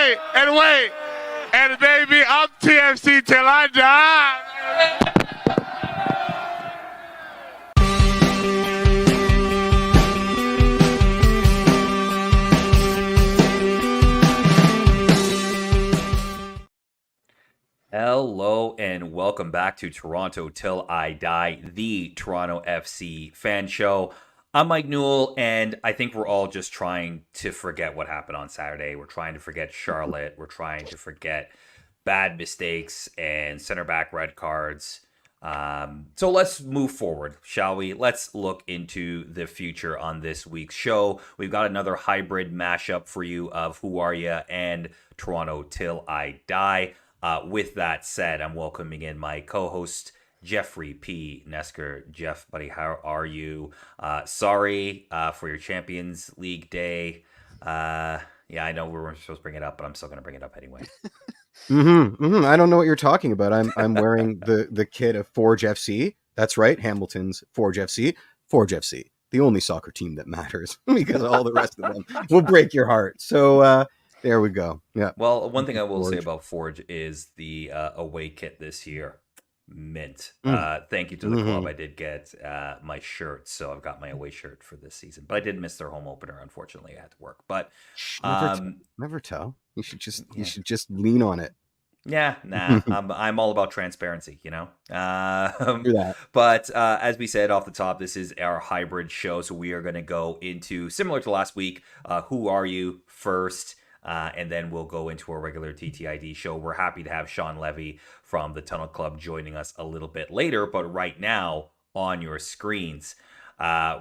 wait. And baby, I'm TFC till I die. Hello and welcome back to Toronto Till I Die, the Toronto FC fan show. I'm Mike Newell, and I think we're all just trying to forget what happened on Saturday. We're trying to forget Charlotte. We're trying to forget bad mistakes and center back red cards. So let's move forward, shall we? Let's look into the future on this week's show. We've got another hybrid mashup for you of Who Are Ya and Toronto Till I Die. With that said, I'm welcoming in my co-host, Jeffrey P. Nesker. Jeff, buddy, how are you? Sorry for your Champions League day. Yeah, I know we weren't supposed to bring it up, but I'm still going to bring it up anyway. I don't know what you're talking about. I'm wearing the kit of Forge FC. That's right, Hamilton's Forge FC. Forge FC, the only soccer team that matters, because all the rest of them will break your heart. So there we go. Yeah. Well, one thing I will say about Forge is the away kit this year. Mint. Thank you to the club. I did get my shirt, so I've got my away shirt for this season. But I did miss their home opener. Unfortunately, I had to work. But never tell. You should just lean on it. Yeah, nah. I'm all about transparency, you know. But as we said off the top, this is our hybrid show, so we are going to go into, similar to last week, Who Are You first. And then we'll go into our regular TTID show. We're happy to have Sean Levy from the Tunnel Club joining us a little bit later. But right now, on your screens,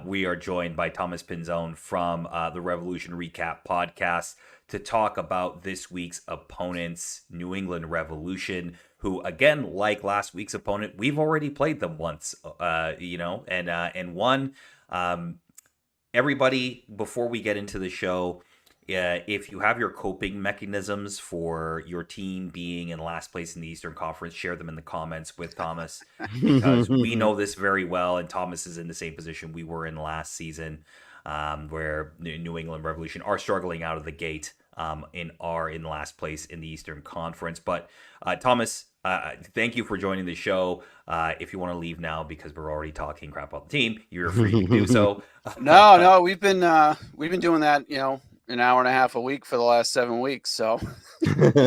we are joined by Thomas Pinzone from the Revolution Recap podcast to talk about this week's opponents, New England Revolution, who, again, like last week's opponent, we've already played them once, and won. Everybody, before we get into the show, if you have your coping mechanisms for your team being in last place in the Eastern Conference, share them in the comments with Thomas, because we know this very well, and Thomas is in the same position we were in last season, where New England Revolution are struggling out of the gate in last place in the Eastern Conference. But Thomas, thank you for joining the show. If you want to leave now because we're already talking crap about the team, you're free to do so. No, we've been doing that, an hour and a half a week for the last 7 weeks. So we're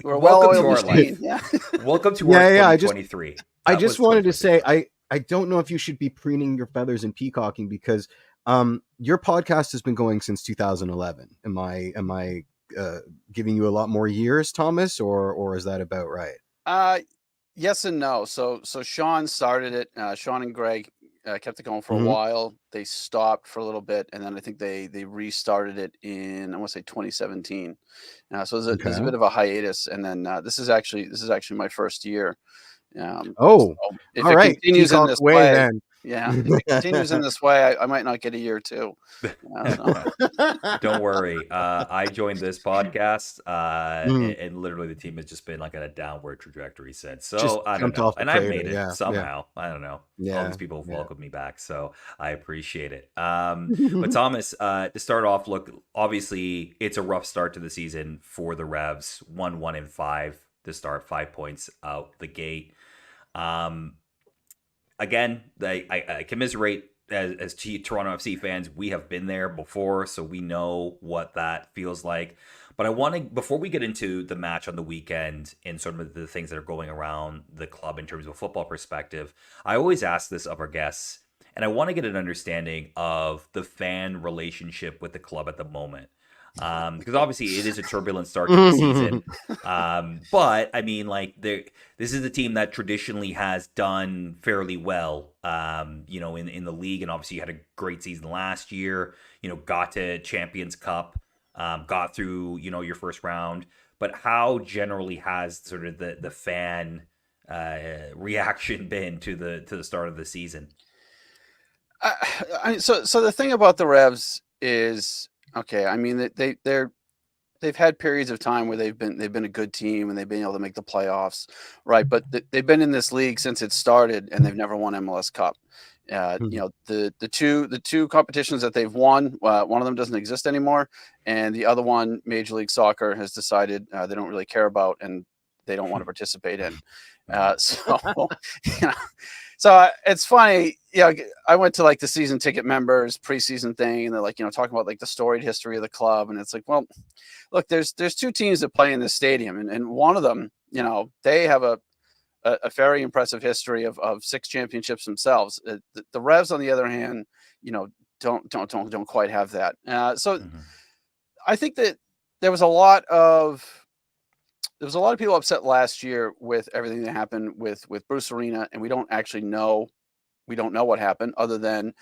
welcome to our life. Yeah. Welcome to our 2023. I just wanted to say, I don't know if you should be preening your feathers and peacocking, because your podcast has been going since 2011. Am I giving you a lot more years, Thomas, or is that about right? Yes and no. So Sean started it. Sean and Greg kept it going for a while. They stopped for a little bit, and then I think they restarted it in, I want to say, 2017. So there's a bit of a hiatus, and then this is actually my first year. So all right. Continues in this way, then. Yeah, if it continues in this way, I might not get a year too. Don't worry. I joined this podcast, and literally the team has just been like on a downward trajectory since. So I don't know, and I made it somehow. Yeah. I don't know. All these people have welcomed me back, so I appreciate it. But Thomas, to start off, look, obviously it's a rough start to the season for the Revs. 1-5 to start, 5 points out the gate. Again, I commiserate as Toronto FC fans. We have been there before, so we know what that feels like. But I want to, before we get into the match on the weekend and sort of the things that are going around the club in terms of a football perspective, I always ask this of our guests, and I want to get an understanding of the fan relationship with the club at the moment. Because obviously it is a turbulent start to the season. But I mean, like, this is a team that traditionally has done fairly well, in the league. And obviously you had a great season last year, got to Champions Cup, got through, your first round. But how generally has sort of the fan reaction been to the start of the season? So the thing about the Revs is, okay, I mean, they've had periods of time where they've been a good team and they've been able to make the playoffs, right? But they've been in this league since it started, and they've never won MLS Cup. The two competitions that they've won, one of them doesn't exist anymore, and the other one, Major League Soccer, has decided they don't really care about and they don't want to participate in. So it's funny. I went to like the season ticket members preseason thing, and they're like, talking about like the storied history of the club, and it's like, well, look, there's two teams that play in this stadium, and one of them, they have a very impressive history of 6 championships themselves. The Revs, on the other hand, don't quite have that. I think that there was a lot of people upset last year with everything that happened with Bruce Arena, and we don't know what happened other than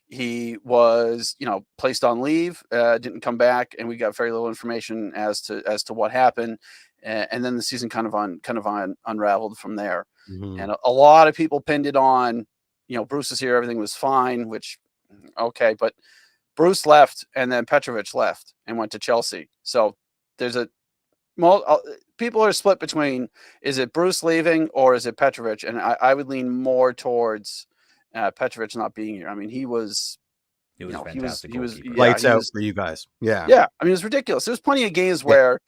he was, placed on leave, didn't come back, and we got very little information as to what happened. And then the season kind of unraveled from there. Mm-hmm. And a lot of people pinned it on, Bruce is here, everything was fine, which, okay, but Bruce left, and then Petrovic left and went to Chelsea. So there's people are split between, is it Bruce leaving or is it Petrovic? And I would lean more towards Petrovic not being here. I mean, he was fantastic. He was lights out for you guys. Yeah. Yeah. I mean, it was ridiculous. There's plenty of games where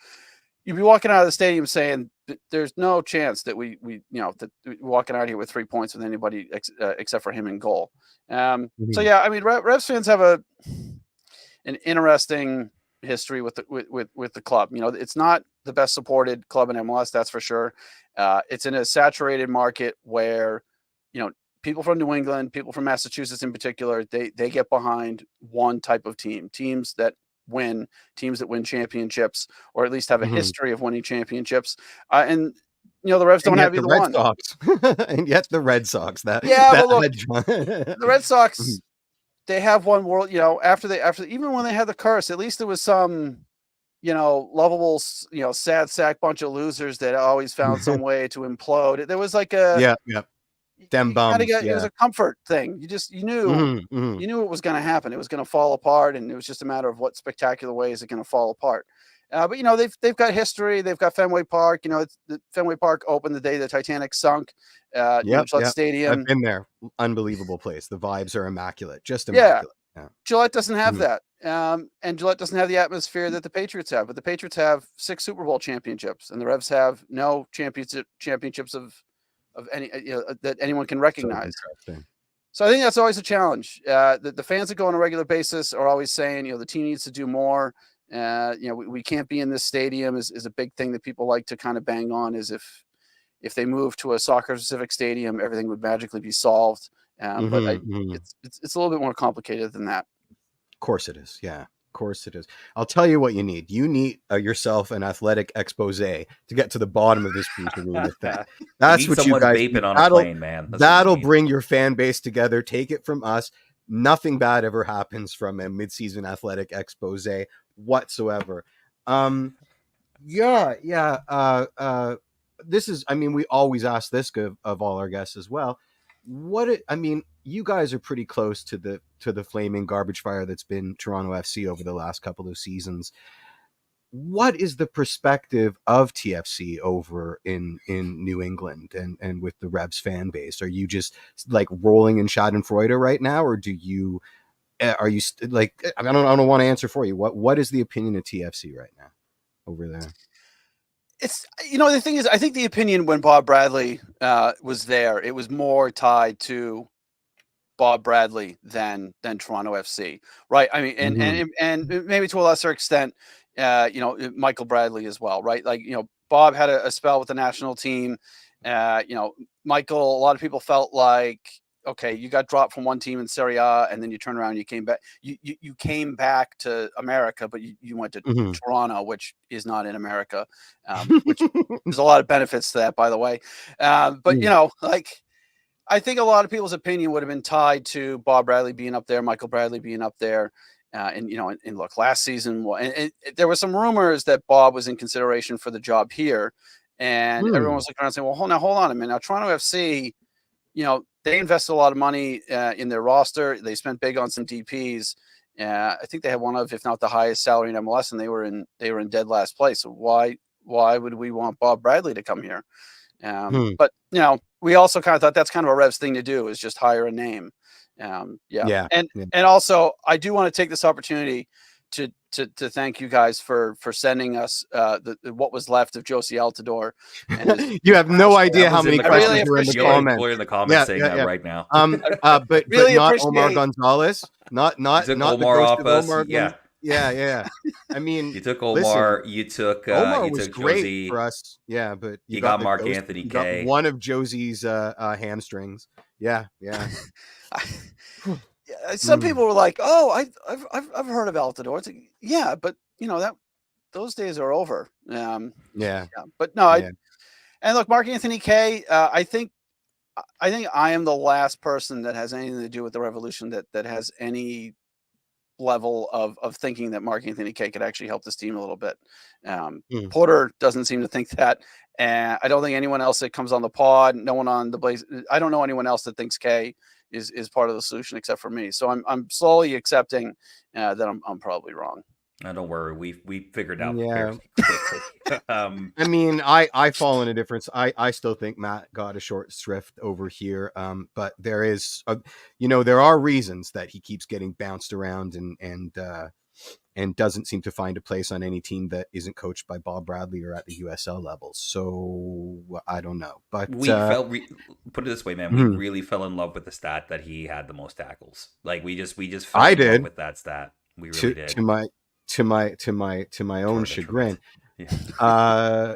you'd be walking out of the stadium saying there's no chance that we're walking out here with 3 points with anybody except for him in goal. So yeah, I mean, Revs fans have an interesting history with the club. It's not the best supported club in MLS, that's for sure. It's in a saturated market where, people from New England, people from Massachusetts in particular, they get behind one type of teams that win championships, or at least have a history of winning championships. And the Revs don't have either one. And yet the Red Sox. The Red Sox, they have one world. After even when they had the curse, at least there was some, lovable, sad sack bunch of losers that always found some way to implode. There was like them bums. It was a comfort thing. You knew you knew it was going to happen. It was going to fall apart, and it was just a matter of what spectacular ways it's going to fall apart. But they've got history. They've got Fenway Park. Fenway Park opened the day the Titanic sunk. Gillette Stadium. I've been there. Unbelievable place. The vibes are immaculate. Just immaculate. Yeah. Gillette doesn't have that. And Gillette doesn't have the atmosphere that the Patriots have. But the Patriots have 6 Super Bowl championships, and the Revs have no championships of any that anyone can recognize. So I think that's always a challenge. The fans that go on a regular basis are always saying, the team needs to do more. We can't be in this stadium is a big thing that people like to kind of bang on, is if they move to a soccer specific stadium, everything would magically be solved. But it's a little bit more complicated than that. Of course it is. Yeah. Course it is. I'll tell you what you need. You need yourself an athletic expose to get to the bottom of this Bruce Arena thing. That's what you guys vaping on a plane, man. That'll bring your fan base together. Take it from us. Nothing bad ever happens from a mid-season athletic expose whatsoever. This is, we always ask this of all our guests as well. You guys are pretty close to the flaming garbage fire that's been Toronto FC over the last couple of seasons. What is the perspective of TFC over in New England and with the Revs fan base? Are you just like rolling in Schadenfreude right now, or are you like, I don't want to answer for you. What is the opinion of TFC right now over there? It's, the thing is, I think the opinion when Bob Bradley was there, it was more tied to Bob Bradley than Toronto FC, right? I mean, and maybe to a lesser extent, Michael Bradley as well, right? Like, Bob had a spell with the national team. Michael, a lot of people felt like, okay, you got dropped from one team in Serie A, and then you turned around and you came back. You came back to America, but you went to Toronto, which is not in America, which there's a lot of benefits to that, by the way. But I think a lot of people's opinion would have been tied to Bob Bradley being up there, Michael Bradley being up there. And look, last season, and there were some rumors that Bob was in consideration for the job here, and everyone was looking around saying, well, hold on a minute. Now, Toronto FC, they invested a lot of money in their roster. They spent big on some DPs. I think they had one of, if not the highest salary in MLS, and they were in dead last place. So why would we want Bob Bradley to come here? But we also kind of thought that's kind of a Revs thing to do, is just hire a name. Yeah. And also I do want to take this opportunity to thank you guys for sending us what was left of Josie Altidore. And you have no idea how many questions really were in the People comments. are in the comments saying that right now. But really not Omar appreciate- Gonzalez, not You took not Omar the off ghost of us. Omar Yeah. Yeah. I mean, You took Omar. Listen, You took Omar you was took great Josie. for us. Yeah, but You got the Mark ghost- Anthony you got K. one of Josie's hamstrings. Yeah. Some people were like, "Oh, I've heard of Altidore." It's like, yeah, but those days are over. Yeah. But no, Yeah. and look, Mark Anthony K. I think I am the last person that has anything to do with the Revolution that has any level of thinking that Mark Anthony K could actually help this team a little bit. Porter doesn't seem to think that, and I don't think anyone else that comes on the pod, no one on the Blaze, I don't know anyone else that thinks K is part of the solution except for me. So I'm slowly accepting that I'm probably wrong. Don't worry, we figured out Yeah. fairly quickly. I mean, I fall in a difference. I still think Matt got a short shrift over here. But there is, there are reasons that he keeps getting bounced around and doesn't seem to find a place on any team that isn't coached by Bob Bradley or at the USL level. So I don't know. But we put it this way, man. We really fell in love with the stat that he had the most tackles. Like we just fell in love with that stat. We really did. To my own chagrin. Yeah.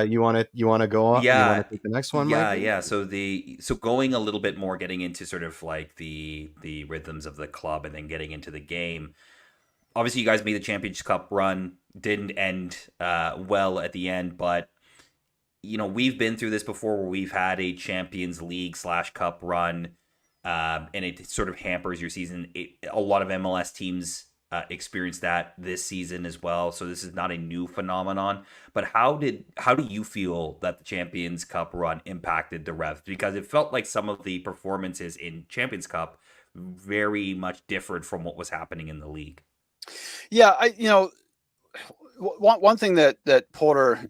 You want to go on? Yeah. You want to take the next one? Yeah, Mike? yeah. So going a little bit more, getting into sort of like the rhythms of the club, and then getting into the game. Obviously, you guys made the Champions Cup run. Didn't end well at the end, but we've been through this before, where we've had a Champions League / Cup run, and it sort of hampers your season. A lot of MLS teams experienced that this season as well, so this is not a new phenomenon. But how do you feel that the Champions Cup run impacted the Revs? Because it felt like some of the performances in Champions Cup very much differed from what was happening in the league. Yeah, one thing that Porter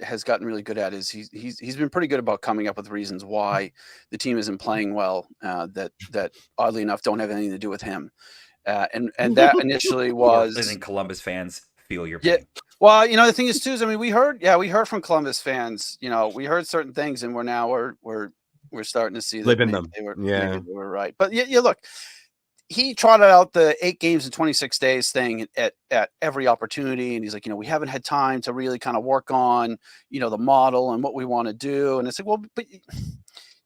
has gotten really good at is he's been pretty good about coming up with reasons why the team isn't playing well, that oddly enough don't have anything to do with him. And that initially was. I think Columbus fans feel your pain. Yeah. Well, the thing is too, is, I mean, we heard from Columbus fans, we heard certain things, and we're starting to see that living maybe them. maybe they were right. But yeah, look, he trotted out the 8 games in 26 days thing at every opportunity. And he's like, we haven't had time to really kind of work on, the model and what we want to do. And it's like, well, but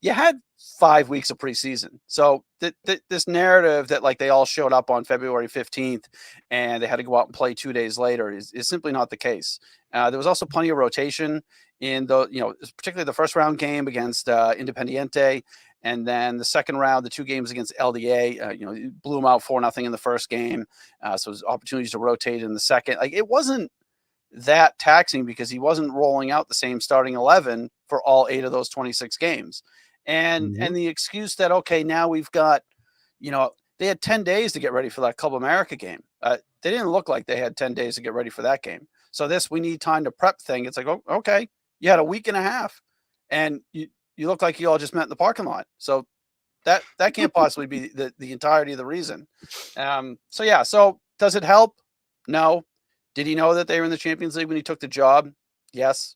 you had 5 weeks of preseason. So this narrative that like they all showed up on February 15th and they had to go out and play 2 days later is simply not the case. There was also plenty of rotation in particularly the first round game against Independiente. And then the second round, the 2 games against LDA, blew them out 4-0 in the first game. So there's opportunities to rotate in the second. Like, it wasn't that taxing because he wasn't rolling out the same starting 11 for all 8 of those 26 games. And the excuse that, okay, now we've got, they had 10 days to get ready for that Club America game. They didn't look like they had 10 days to get ready for that game. So we need time to prep thing. It's like, oh, okay, you had a week and a half and you look like you all just met in the parking lot. So that can't possibly be the entirety of the reason. So does it help? No. Did he know that they were in the Champions League when he took the job? Yes.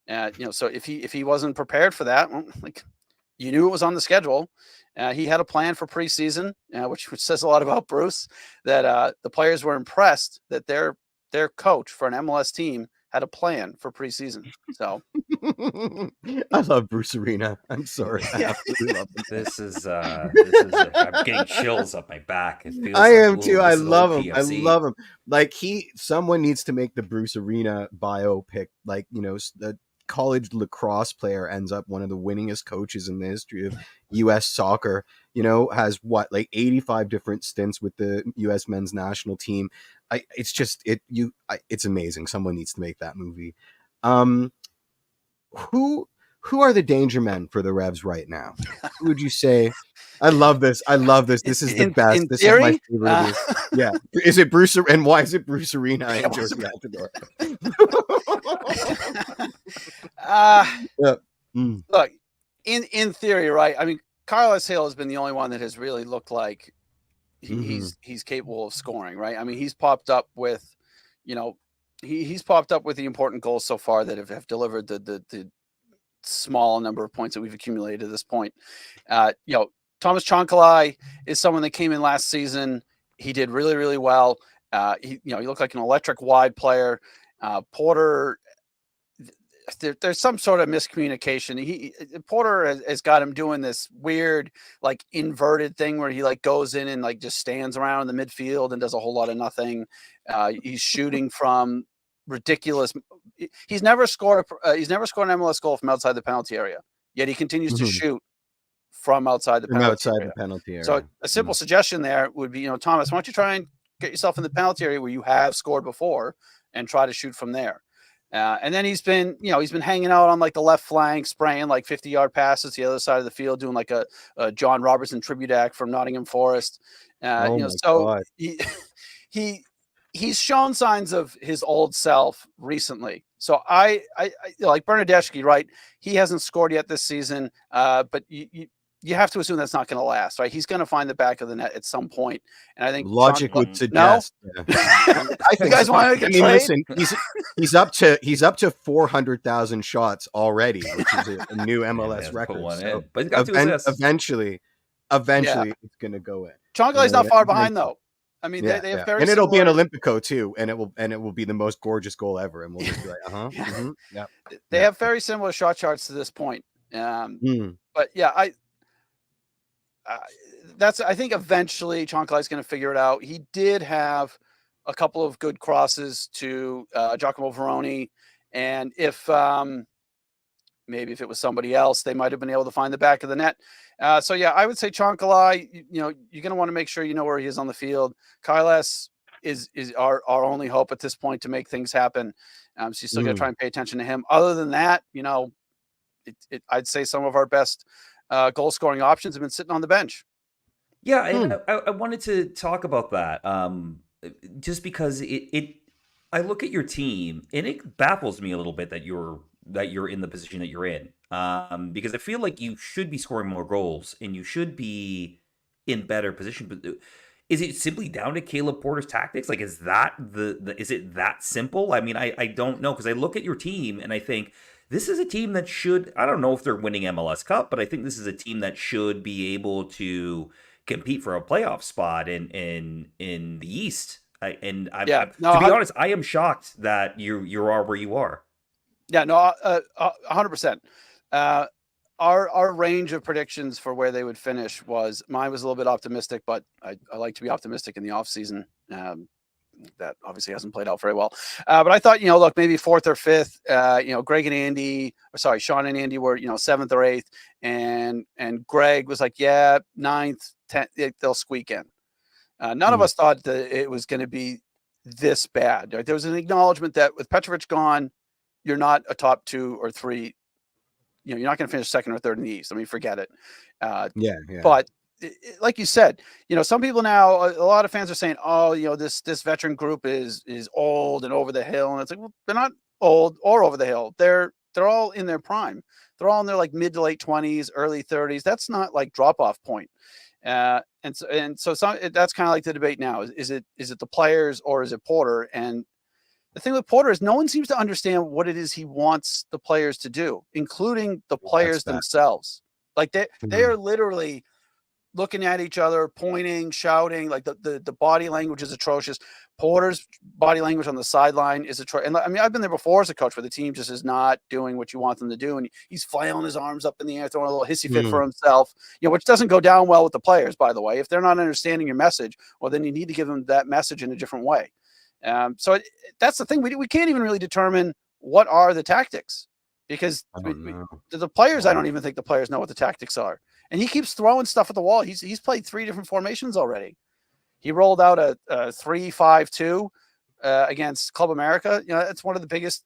So if he wasn't prepared for that, well, like, you knew it was on the schedule. He had a plan for preseason, which says a lot about Bruce, that the players were impressed that their coach for an MLS team had a plan for preseason. So I love Bruce Arena. I'm sorry. I absolutely love him. This is I'm getting chills up my back. It feels I am too. I this is love old him. I TFC. love him. Like someone needs to make the Bruce Arena biopic. Like, the college lacrosse player ends up one of the winningest coaches in the history of U.S. soccer. Has like 85 different stints with the U.S. men's national team. It's amazing. Someone needs to make that movie. Who are the danger men for the Revs right now? Who would you say? I love this. This is the best. This is my favorite. Yeah. Is it Bruce? And why is it Bruce Arena and Josie Altidore? Look, in theory, right? I mean, Carlos Hill has been the only one that has really looked like Mm-hmm. he's capable of scoring, right? I mean, he's popped up with, he's popped up with the important goals so far that have delivered the small number of points that we've accumulated at this point. Thomas Chonkalai is someone that came in last season. He did really, really well. He looked like an electric wide player. Porter, there's some sort of miscommunication. Porter has got him doing this weird, like, inverted thing where he like goes in and like just stands around in the midfield and does a whole lot of nothing. He's shooting from ridiculous. He's never scored an MLS goal from outside the penalty area, yet he continues to shoot from outside the penalty area. So a simple suggestion there would be, Thomas, why don't you try and get yourself in the penalty area where you have scored before and try to shoot from there. And then he's been hanging out on like the left flank, spraying like 50-yard passes to the other side of the field, doing like a John Robertson tribute act from Nottingham Forest. God. He's shown signs of his old self recently. So I like Bernardeschi, right? He hasn't scored yet this season, but you have to assume that's not going to last, right? He's going to find the back of the net at some point, and I think logic would suggest. No? I think you guys want to trade? Listen, he's up to 400,000 shots already, which is a new MLS record. So but he's got 2 assists. Eventually, it's going to go in. Chonkalai's not far behind though. I mean, they have very and it'll similar... be an Olympico too, and it will be the most gorgeous goal ever, and we'll just be like, They have very similar shot charts to this point. But yeah, I think eventually Chonkalai's going to figure it out. He did have a couple of good crosses to Giacomo Veroni, and if maybe if it was somebody else, they might have been able to find the back of the net. So yeah, I would say Chonkalai, you're going to want to make sure you know where he is on the field. Kailas is our only hope at this point to make things happen. So you still got to try and pay attention to him. Other than that, I'd say some of our best goal scoring options have been sitting on the bench. Yeah, and I wanted to talk about that just because I look at your team and it baffles me a little bit that you're in the position that you're in, because I feel like you should be scoring more goals and you should be in better position. But is it simply down to Caleb Porter's tactics? Like, is that is it that simple? I mean, I don't know, because I look at your team and I think this is a team that should, I don't know if they're winning MLS Cup, but I think this is a team that should be able to compete for a playoff spot in the East. To be honest, I am shocked that you are where you are. Yeah, no, 100%. Our range of predictions for where they would finish mine was a little bit optimistic, but I like to be optimistic in the off season. That obviously hasn't played out very well. But I thought, look, maybe 4th or 5th, Greg and Andy, Sean and Andy were, 7th or 8th, and Greg was like, 9th, 10th, they'll squeak in. None of us thought that it was going to be this bad. Right? There was an acknowledgement that with Petrovic gone, you're not a top 2 or 3. You're not going to finish 2nd or 3rd in the East. I mean, forget it. But like you said, some people now, a lot of fans are saying, this veteran group is old and over the hill. And it's like, well, they're not old or over the hill. They're all in their prime. They're all in their like mid to late 20s, early 30s. That's not like drop off point. And so that's kind of like the debate now. Is it the players or is it Porter? And the thing with Porter is no one seems to understand what it is he wants the players to do, including the players themselves. Like they are literally looking at each other, pointing, shouting, like the body language is atrocious. Porter's body language on the sideline is atrocious. And I mean, I've been there before as a coach where the team just is not doing what you want them to do. And he's flailing his arms up in the air, throwing a little hissy fit for himself, which doesn't go down well with the players, by the way. If they're not understanding your message, well, then you need to give them that message in a different way. So that's the thing. We can't even really determine what are the tactics, because the players, I don't even think the players know what the tactics are. And he keeps throwing stuff at the wall. He's played 3 different formations already. He rolled out a 3-5-2 against Club America. It's one of the biggest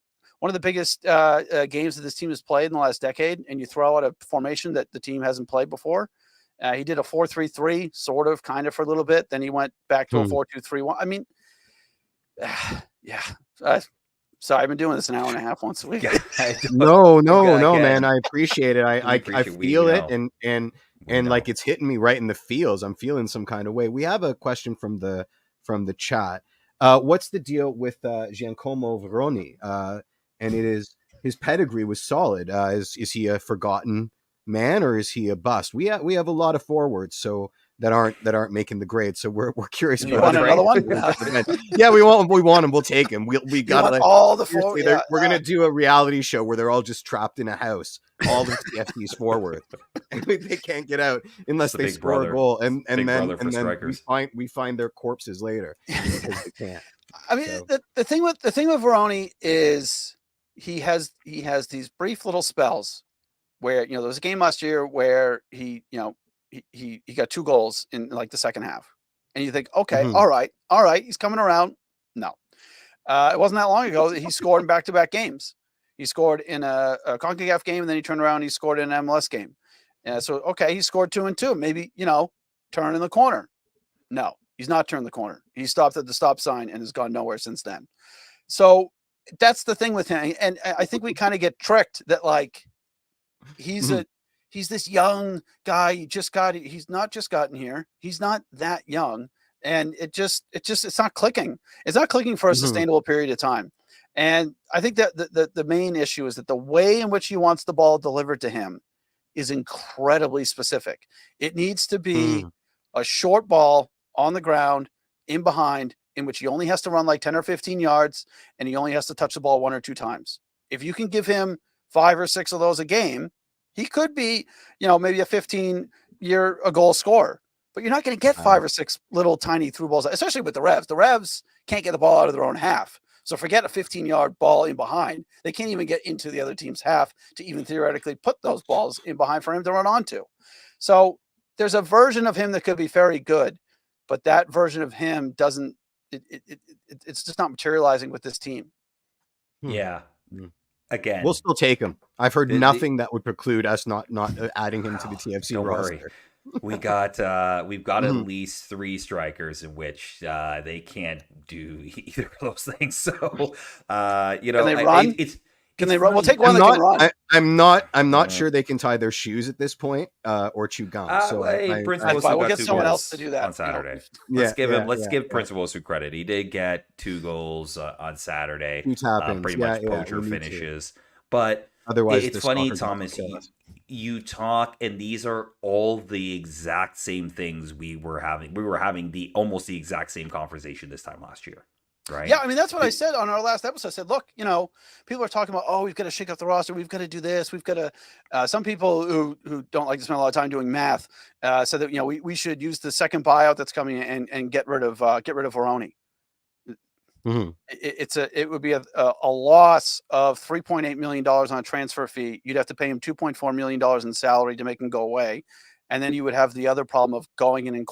games that this team has played in the last decade. And you throw out a formation that the team hasn't played before. He did a 4-3-3, sort of, kind of, for a little bit. Then he went back to a 4-2-3-1. I mean, sorry, I've been doing this an hour and a half once a week. No, man. I appreciate it. I feel it. And and like it's hitting me right in the feels. I'm feeling some kind of way. We have a question from the chat. What's the deal with Giacomo Veroni? And it is, his pedigree was solid. Is he a forgotten man, or is he a bust? We have a lot of forwards, so that aren't making the grade. So we're curious You want another one? Yeah, we want him. We'll take him. We got all the forwards. Yeah, we're gonna do a reality show where they're all just trapped in a house, all the TFC's forward. They can't get out unless they score a goal, and then we find their corpses later because they can't. I mean, so. the thing with Veroni is he has these brief little spells where, there was a game last year where he got 2 goals in like the second half, and you think, okay, all right, he's coming around. No, it wasn't that long ago that he scored in back-to-back games. He scored in a CONCACAF game, and then he turned around and he scored in an MLS game. So, okay, he scored 2 and 2. Maybe, turn in the corner. No, he's not turned the corner. He stopped at the stop sign and has gone nowhere since then. So that's the thing with him. And I think we kind of get tricked that, like, he's this young guy. He's not just gotten here. He's not that young. And it's not clicking. It's not clicking for a sustainable period of time. And I think that the main issue is that the way in which he wants the ball delivered to him is incredibly specific. It needs to be a short ball on the ground, in behind, in which he only has to run like 10 or 15 yards, and he only has to touch the ball 1 or 2 times. If you can give him 5 or 6 of those a game, he could be, maybe a 15-goal scorer. But you're not going to get 5 or 6 little tiny through balls, especially with the Revs. The Revs can't get the ball out of their own half. So forget a 15-yard ball in behind. They can't even get into the other team's half to even theoretically put those balls in behind for him to run onto. So there's a version of him that could be very good, but that version of him doesn't. It's just not materializing with this team. Yeah. Again, we'll still take him. I've heard nothing that would preclude us not adding him to the TFC roster. Worry. We've got at least 3 strikers in which they can't do either of those things. So can they run? Can they run? We'll take one that can run. I'm not sure they can tie their shoes at this point or chew gum. So we'll get someone else to do that on Saturday. Let's give Prince Wilson credit. He did get 2 goals on Saturday. Pretty much poacher finishes, but otherwise, it's funny, Thomas. You talk, and these are all the exact same things we were having. We were having almost the exact same conversation this time last year, right? Yeah, I mean, that's what I said on our last episode. I said, look, people are talking about, we've got to shake up the roster. We've got to do this. We've got to. Some people who don't like to spend a lot of time doing math said that we should use the second buyout that's coming and get rid of Veroni. It would be a loss of $3.8 million on a transfer fee. You'd have to pay him $2.4 million in salary to make him go away. And then you would have the other problem of going and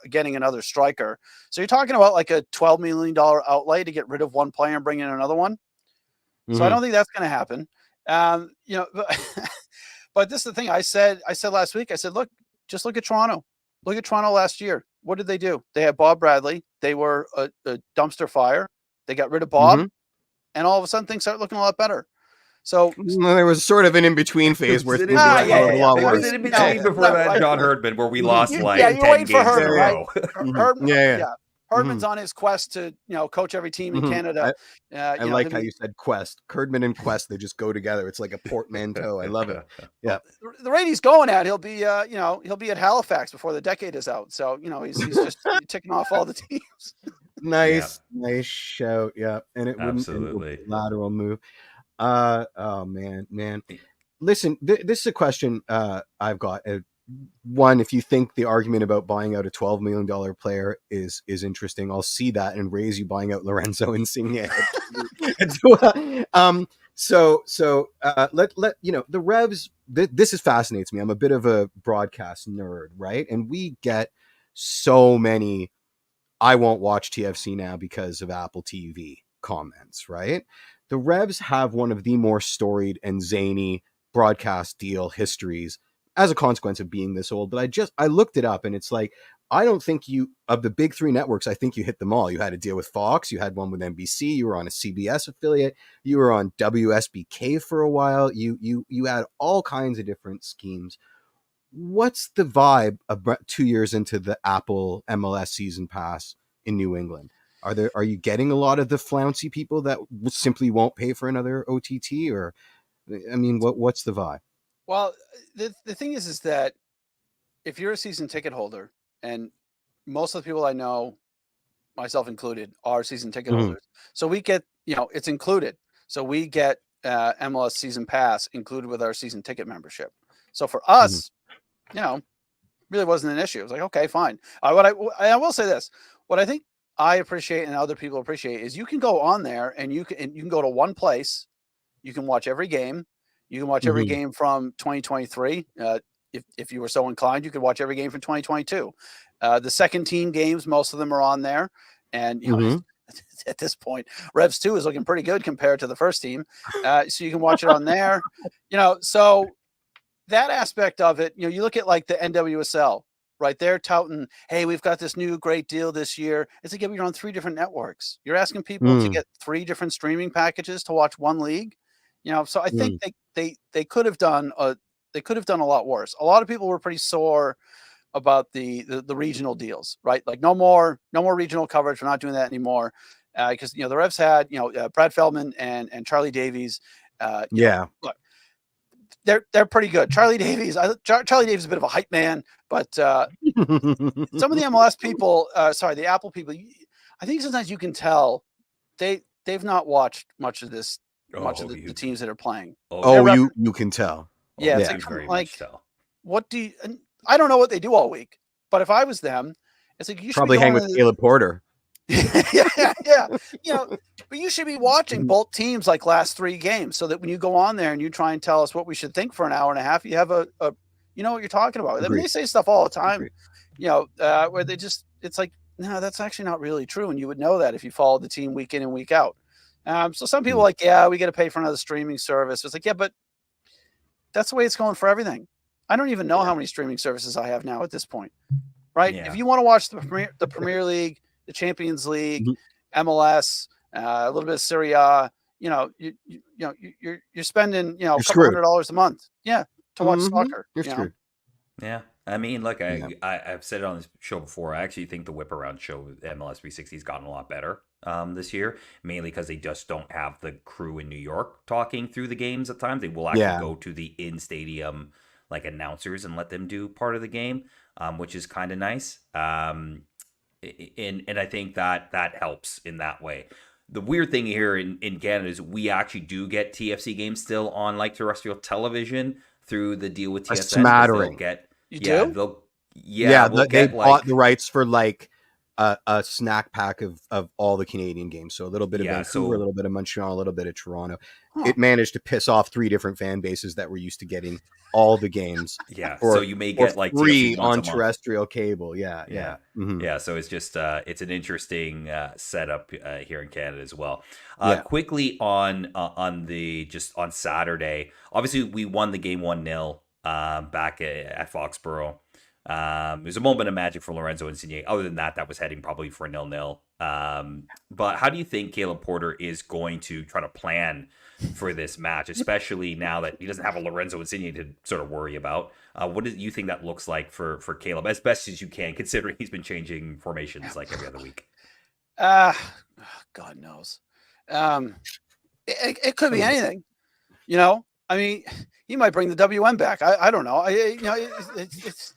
getting another striker. So you're talking about like a $12 million outlay to get rid of one player and bring in another one. So I don't think that's going to happen. But this is the thing I said last week. I said, look at Toronto. Look at Toronto last year. What did they do? They had Bob Bradley. They were a dumpster fire. They got rid of Bob, and all of a sudden things start looking a lot better. So there was sort of an in-between phase where things a lot worse. There was an in-between before that John Herdman, where we lost you're waiting for Herdman, right? Herdman's on his quest to coach every team in Canada. I like how you said quest. Herdman and quest, they just go together. It's like a portmanteau. I love it. Yeah. The rate he's going at, he'll be at Halifax before the decade is out. So he's just ticking off all the teams. Nice shout. Yeah, and it wouldn't absolutely lateral move. Oh man. Listen, this is a question I've got. One, if you think the argument about buying out a $12 million player is interesting, I'll see that and raise you buying out Lorenzo Insigne. So let the Revs. This fascinates me. I'm a bit of a broadcast nerd, right? And we get so many I won't watch TFC now because of Apple TV comments, right? The Revs have one of the more storied and zany broadcast deal histories as a consequence of being this old. But I looked it up, and it's like, I don't think of the big 3 networks, I think you hit them all. You had a deal with Fox, you had one with NBC, you were on a CBS affiliate, you were on WSBK for a while, you had all kinds of different schemes. what's the vibe about 2 years into the Apple MLS season pass in New England? Are you getting a lot of the flouncy people that simply won't pay for another OTT? Or, I mean, what's the vibe? Well, the thing is that if you're a season ticket holder, and most of the people I know, myself included, are season ticket holders, so we get, it's included. So we get MLS season pass included with our season ticket membership. So for us, really wasn't an issue. It was like, okay, fine. I will say this: what I think I appreciate and other people appreciate is you can go on there and you can go to one place. You can watch every game. You can watch every game from 2023. If you were so inclined, you could watch every game from 2022. The second team games, most of them are on there. And at this point, Revs 2 is looking pretty good compared to the first team. So you can watch it on there. So that aspect of it, you look at like the NWSL, right? They're touting, hey, we've got this new great deal this year. It's like, you're on 3 different networks. You're asking people to get 3 different streaming packages to watch one league. So I think they could have done a lot worse. A lot of people were pretty sore about the regional deals, right? Like no more regional coverage. We're not doing that anymore. Because the Revs had Brad Feldman and Charlie Davies. Look, they're pretty good. Charlie Davies is a bit of a hype man, but some of the MLS people, the Apple people, I think sometimes you can tell they've not watched much of this. The teams that are playing. You can tell. Yeah, it's like what do you? And I don't know what they do all week, but if I was them, it's like you should probably hang with Caleb Porter. yeah. But you should be watching both teams like last 3 games, so that when you go on there and you try and tell us what we should think for an hour and a half, you have a you know what you're talking about. I mean, they say stuff all the time, where they just, it's like, no, that's actually not really true, and you would know that if you followed the team week in and week out. So some people are like, yeah, we got to pay for another streaming service. It's like, yeah, but that's the way it's going for everything. I don't even know how many streaming services I have now at this point, right? Yeah. If you want to watch the Premier League, the Champions League, MLS, a little bit of Serie A, you're spending a couple $100 a month, to watch soccer. You're screwed. Yeah. I mean, look, I've said it on this show before. I actually think the whip around show with MLS 360 has gotten a lot better this year, mainly because they just don't have the crew in New York talking through the games at times. They will actually go to the in-stadium like announcers and let them do part of the game, which is kind of nice. And I think that helps in that way. The weird thing here in Canada is we actually do get TFC games still on like terrestrial television through the deal with TSN. A smattering. Do? They bought the rights for like a snack pack of all the Canadian games. So a little bit of Vancouver, a little bit of Montreal, a little bit of Toronto. It managed to piss off 3 different fan bases that were used to getting all the games. So you may get like free on terrestrial cable. So it's just it's an interesting setup here in Canada as well. Quickly on Saturday, obviously we won the game 1-0 back at Foxborough. It was a moment of magic for Lorenzo Insigne. Other than that was heading probably for 0-0. But how do you think Caleb Porter is going to try to plan for this match, especially now that he doesn't have a Lorenzo Insigne to sort of worry about? What do you think that looks like for Caleb, as best as you can, considering he's been changing formations like every other week? God knows. It could be anything. I mean, he might bring the WM back. I don't know. It's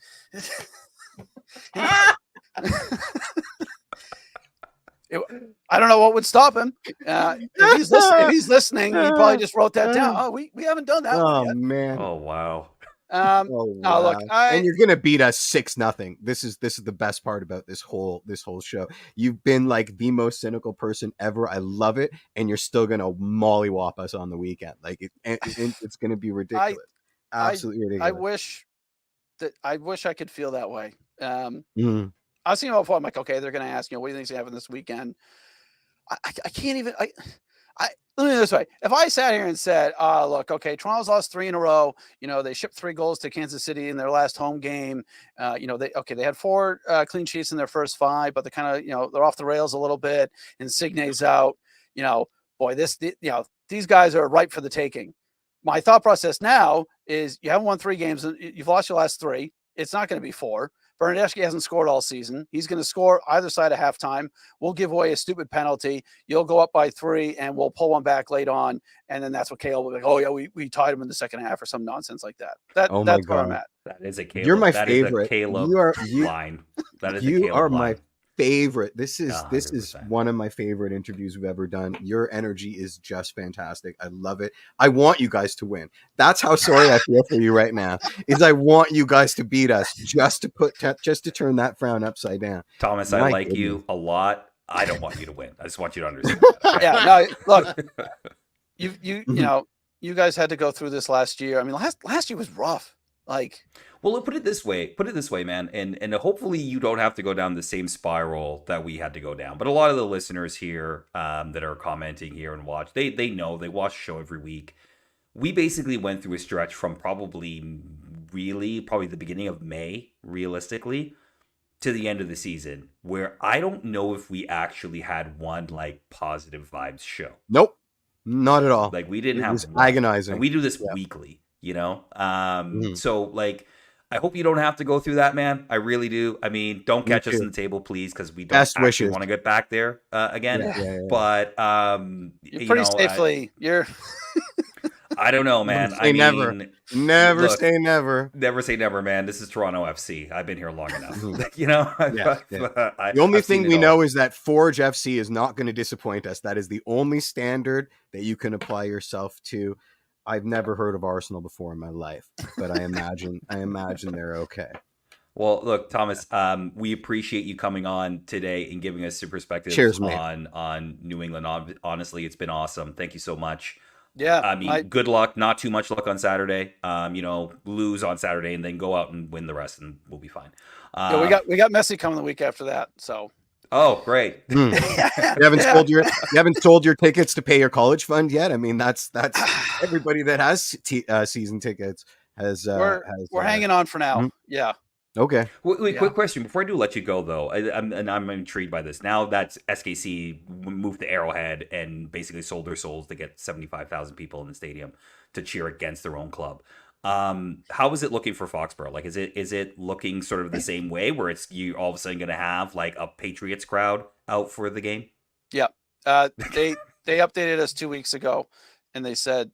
I don't know what would stop him. If he's listening, he probably just wrote that down. Oh, we haven't done that. Oh yet. Man. Oh wow. Look, and you're gonna beat us 6-0. This is the best part about this whole show. You've been like the most cynical person ever. I love it, and you're still gonna mollywop us on the weekend. Like it's gonna be ridiculous. Absolutely ridiculous. I wish I could feel that way. I was thinking about before. I'm like, okay, they're gonna ask, what do you think's gonna happen this weekend? I can't even. Let me do this way. If I sat here and said, look, okay, Toronto's lost 3 in a row. They shipped 3 goals to Kansas City in their last home game. They had 4 clean sheets in their first 5, but they're kind of, they're off the rails a little bit. Insigne's out. These guys are ripe for the taking. my thought process now is you haven't won 3 games. You've lost your last 3. It's not going to be 4. Bernardeschi hasn't scored all season. He's going to score either side of halftime. We'll give away a stupid penalty. You'll go up by 3, and we'll pull one back late on. And then that's what Caleb will be like, oh, yeah, we tied him in the second half or some nonsense like that. That's where I'm at. That is a Caleb. You're my that favorite. Is a Caleb line. That is you a Caleb are line. my favorite. This is 100%. one of my favorite interviews we've ever done. Your energy is just fantastic. I love it. I want you guys to win. That's how sorry I feel for you right now. Is I want you guys to beat us just to turn that frown upside down. Thomas, I like you a lot. I don't want you to win. I just want you to understand. That. Yeah, no, look, you know, you guys had to go through this last year. I mean, last year was rough. Like, well, put it this way, man, and hopefully you don't have to go down the same spiral that we had to go down. But a lot of the listeners here that are commenting here and watch, they know, they watch the show every week. We basically went through a stretch from probably the beginning of May, realistically, to the end of the season, where I don't know if we actually had one like positive vibes show. Nope, not at all. Like we didn't have one. Agonizing. And we do this weekly, you know. So like, I hope you don't have to go through that, man. I really do. I mean, don't catch us on the table, please, because we don't actually want to get back there again. Yeah. But you're pretty safely. You're. I don't know, man. Never say never. Never say never, man. This is Toronto FC. I've been here long enough. You know. The only thing we know is that Forge FC is not going to disappoint us. That is the only standard that you can apply yourself to. I've never heard of Arsenal before in my life, but I imagine they're okay. Well, look, Thomas, we appreciate you coming on today and giving us your perspective on New England. Honestly, it's been awesome. Thank you so much. Yeah, I mean, good luck. Not too much luck on Saturday. You know, lose on Saturday and then go out and win the rest, and we'll be fine. Yeah, we got Messi coming the week after that. So. Oh, great! You haven't sold your tickets to pay your college fund yet. I mean, that's everybody that has season tickets has. We're hanging on for now. Mm-hmm. Yeah. Okay. Wait, quick question before I do let you go though. I'm intrigued by this. Now that SKC moved to Arrowhead and basically sold their souls to get 75,000 people in the stadium to cheer against their own club. How is it looking for Foxborough? Like, is it looking sort of the same way where it's you all of a sudden going to have like a Patriots crowd out for the game? Yeah. They updated us 2 weeks ago and they said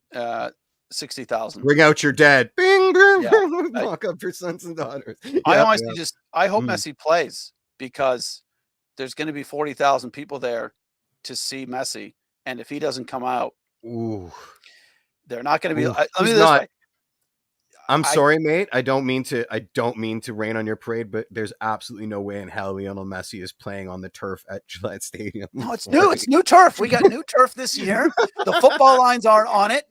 60,000. Bring out your dead. Bing, bing, bing. Walk up your sons and daughters. I honestly I hope Messi plays because there's going to be 40,000 people there to see Messi. And if he doesn't come out, they're not going to be. Let me do this way. I'm sorry, mate. I don't mean to rain on your parade, but there's absolutely no way in hell Lionel Messi is playing on the turf at Gillette Stadium. No, it's new. It's new turf. We got new turf this year. The football lines aren't on it.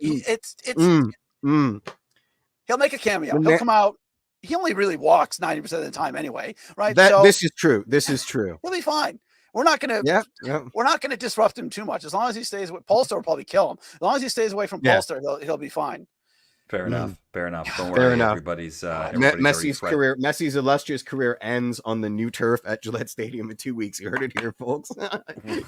He'll make a cameo. He'll come out. He only really walks 90% of the time anyway, right? This is true. He'll be fine. We're not gonna we're not gonna disrupt him too much. As long as he stays with Polster, will probably kill him. As long as he stays away from Polster, he'll be fine. Fair enough. Don't worry. Everybody's Messi's illustrious career ends on the new turf at Gillette Stadium in 2 weeks. You heard it here, folks.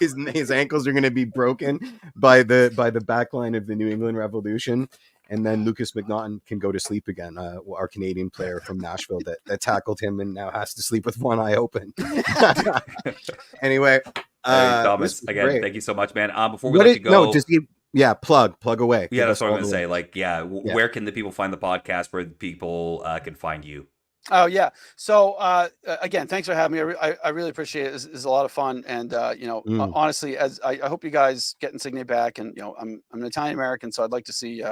His ankles are going to be broken by the back line of the New England Revolution, and then Lucas McNaughton can go to sleep again. Our Canadian player from Nashville that tackled him and now has to sleep with one eye open. Anyway, Thomas, again, thank you so much, man. Before we let you go, plug away. Yeah, that's what I'm going to say. Like, where can the people find the podcast? Where the people can find you? Oh yeah. So again, thanks for having me. I really appreciate it. It's a lot of fun, and honestly, as I hope you guys get Insigne back, and I'm an Italian American, so I'd like to see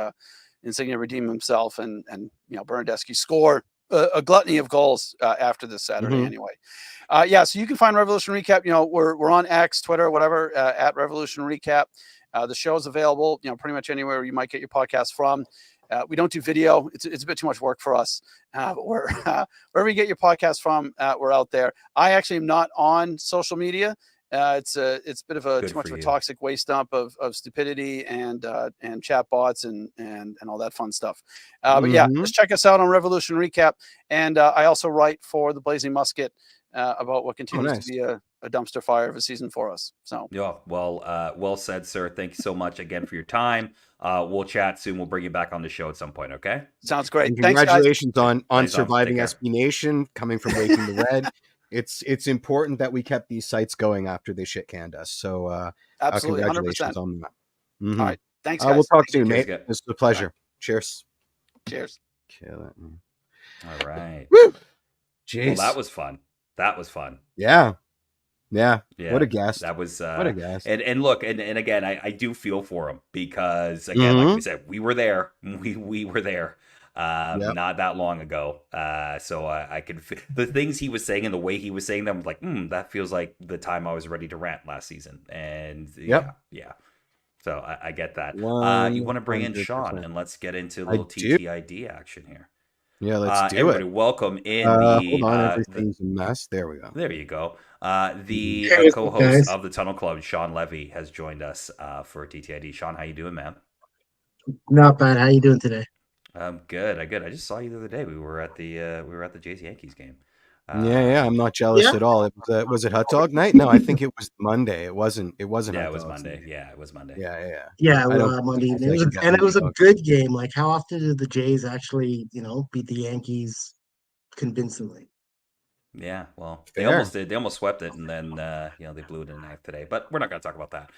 Insigne redeem himself, and Bernardeschi score a gluttony of goals after this Saturday. Anyway, so you can find Revolution Recap. We're on X, Twitter, whatever, at Revolution Recap. The show is available, pretty much anywhere you might get your podcast from. We don't do video. It's a bit too much work for us. Wherever you get your podcast from, we're out there. I actually am not on social media. It's a bit of too much of a toxic waste dump of stupidity and chat bots and all that fun stuff. But yeah, just check us out on Revolution Recap. And I also write for the Blazing Musket about what continues to be a a dumpster fire of a season for us. So Yeah, well said, sir. Thank you so much again for your time. We'll chat soon. We'll bring you back on the show at some point. Okay. sounds great. And Thanks, guys. congratulations on Thanks, Dom. surviving Take care. SB Nation, coming from Waking the Red. It's important that we kept these sites going after they shit canned us. So Absolutely, 100%. congratulations on that. Mhm. All right, thanks, guys. We'll talk soon, Cheers, mate. guys. It's a pleasure. Cheers. Cheers. Kill it, man. All right. Woo! Well, Jeez. that was fun. That was fun. Yeah. Yeah. What a guest. That was What a guest. and look, and again, I do feel for him because again, like we said, we were there. We were there. Not that long ago. So I could the things he was saying and the way he was saying them, like, that feels like the time I was ready to rant last season. And yeah. So I get that. You want to bring in Sean 100%. and let's get into a little do. TTID action here. Yeah, let's do everybody, it. welcome in Hold on, everything's a mess. There we go. There you go. The Hey, what's up, co-host guys? of the Tunnel Club, Sean Levy, has joined us for TTID. Sean, how you doing, man? Not bad. How you doing today? Good. I just saw you the other day. We were at the Jays Yankees game. Yeah. I'm not jealous at all. Was it hot dog night? No, I think it was Monday. It wasn't. Yeah, hot it was dogs Monday. night. Yeah, it was Monday. Yeah. Yeah, I don't Monday think evening. I can get It was a hot dogs. good game. Like, how often do the Jays actually, beat the Yankees convincingly? Yeah, well, Fair. they almost did. They almost swept it, and then they blew it in the ninth today. But we're not going to talk about that.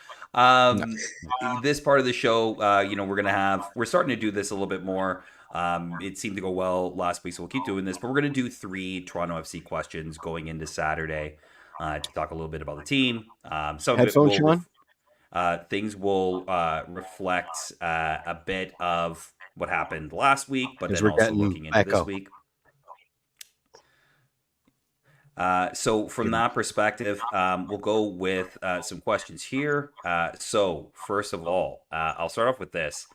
This part of the show, we're starting to do this a little bit more. It seemed to go well last week, so we'll keep doing this. But we're going to do 3 Toronto FC questions going into Saturday to talk a little bit about the team. Some Headphones, of it will Sean? things will reflect a bit of what happened last week, but Because then we're also getting looking into echo. this week. So from that perspective, we'll go with some questions here. So first of all, I'll start off with this.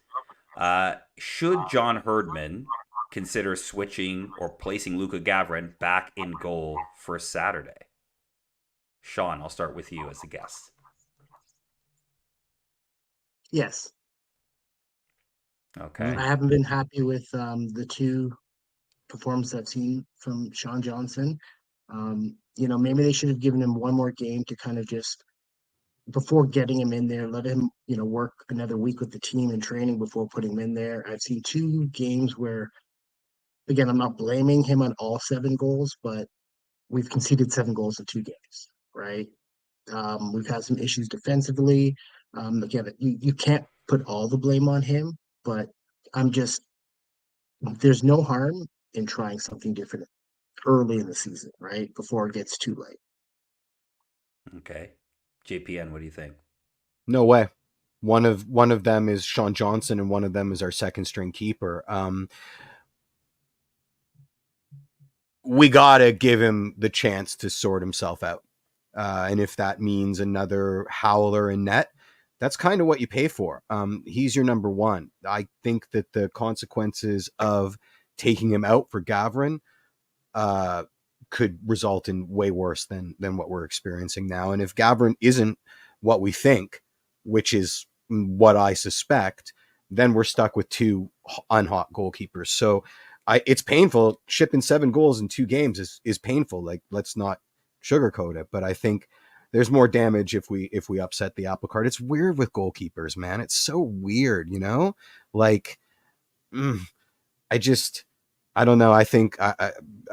Should John Herdman consider switching or placing Luka Gavrin back in goal for Saturday? Sean, I'll start with you as a guest. Yes. Okay. I haven't been happy with the 2 performances I've seen from Sean Johnson. Maybe they should have given him one more game to kind of just, before getting him in there, let him, work another week with the team in training before putting him in there. I've seen 2 games where, again, I'm not blaming him on all 7 goals, but we've conceded 7 goals in 2 games, right? We've had some issues defensively. Again, you can't put all the blame on him, but there's no harm in trying something different early in the season, right? Before it gets too late. Okay. JPN, what do you think? No way. One of them is Sean Johnson, and one of them is our second string keeper. We gotta give him the chance to sort himself out, and if that means another howler in net, that's kind of what you pay for. He's your number one. I think that the consequences of taking him out for Gavrin could result in way worse than what we're experiencing now. And if Gavrin isn't what we think, which is what I suspect, then we're stuck with 2 unhot goalkeepers. So it's painful. Shipping 7 goals in 2 games is painful. Like, let's not sugarcoat it. But I think there's more damage if we upset the apple cart. It's weird with goalkeepers, man. It's so weird, like, I don't know. I think I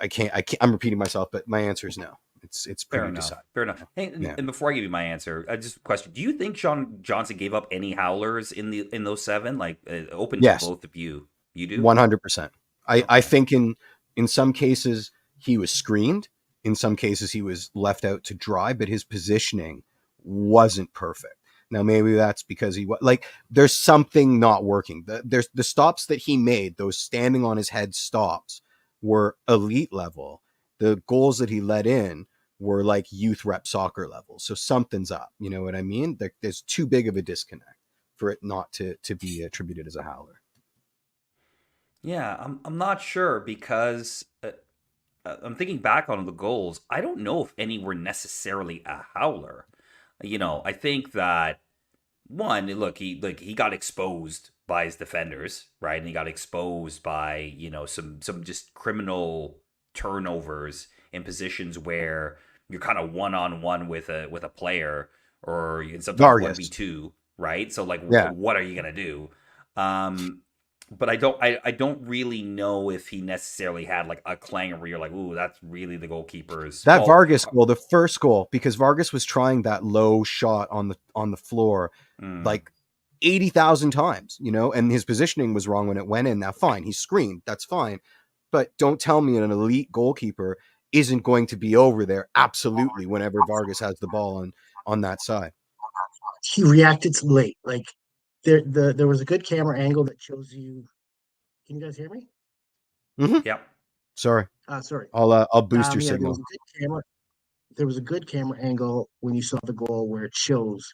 can't. I'm repeating myself, but my answer is no. It's pretty decided. Fair enough. Hey, Yeah. and before I give you my answer, just a question: do you think Sean Johnson gave up any howlers in those 7? Like, open Yes. to both of you. You do? 100%. I Okay. think in some cases he was screened. In some cases he was left out to dry, but his positioning wasn't perfect. Now maybe that's because there's something not working. There's the stops that he made, those standing on his head stops, were elite level. The goals that he let in were like youth rep soccer level. So something's up. You know what I mean? There's too big of a disconnect for it not to be attributed as a howler. Yeah, I'm not sure because I'm thinking back on the goals. I don't know if any were necessarily a howler. I think that one, look, he got exposed by his defenders, right? And he got exposed by some just criminal turnovers in positions where you're kind of 1-on-1 with a player, or you can sometimes Vargas. 1v2, right? So like, Yeah. what are you gonna do? But I don't really know if he necessarily had like a clanger where you're like, ooh, that's really the goalkeeper's That fault. Vargas goal, the first goal, because Vargas was trying that low shot on the floor like 80,000 times, you know, and his positioning was wrong when it went in. Now, fine, he screamed, that's fine, but don't tell me an elite goalkeeper isn't going to be over there absolutely whenever Vargas has the ball on that side. He reacted late. Like there was a good camera angle that shows you. Can you guys hear me? Mm-hmm. Yep. Sorry. I'll boost your signal. There was a good camera angle when you saw the goal where it shows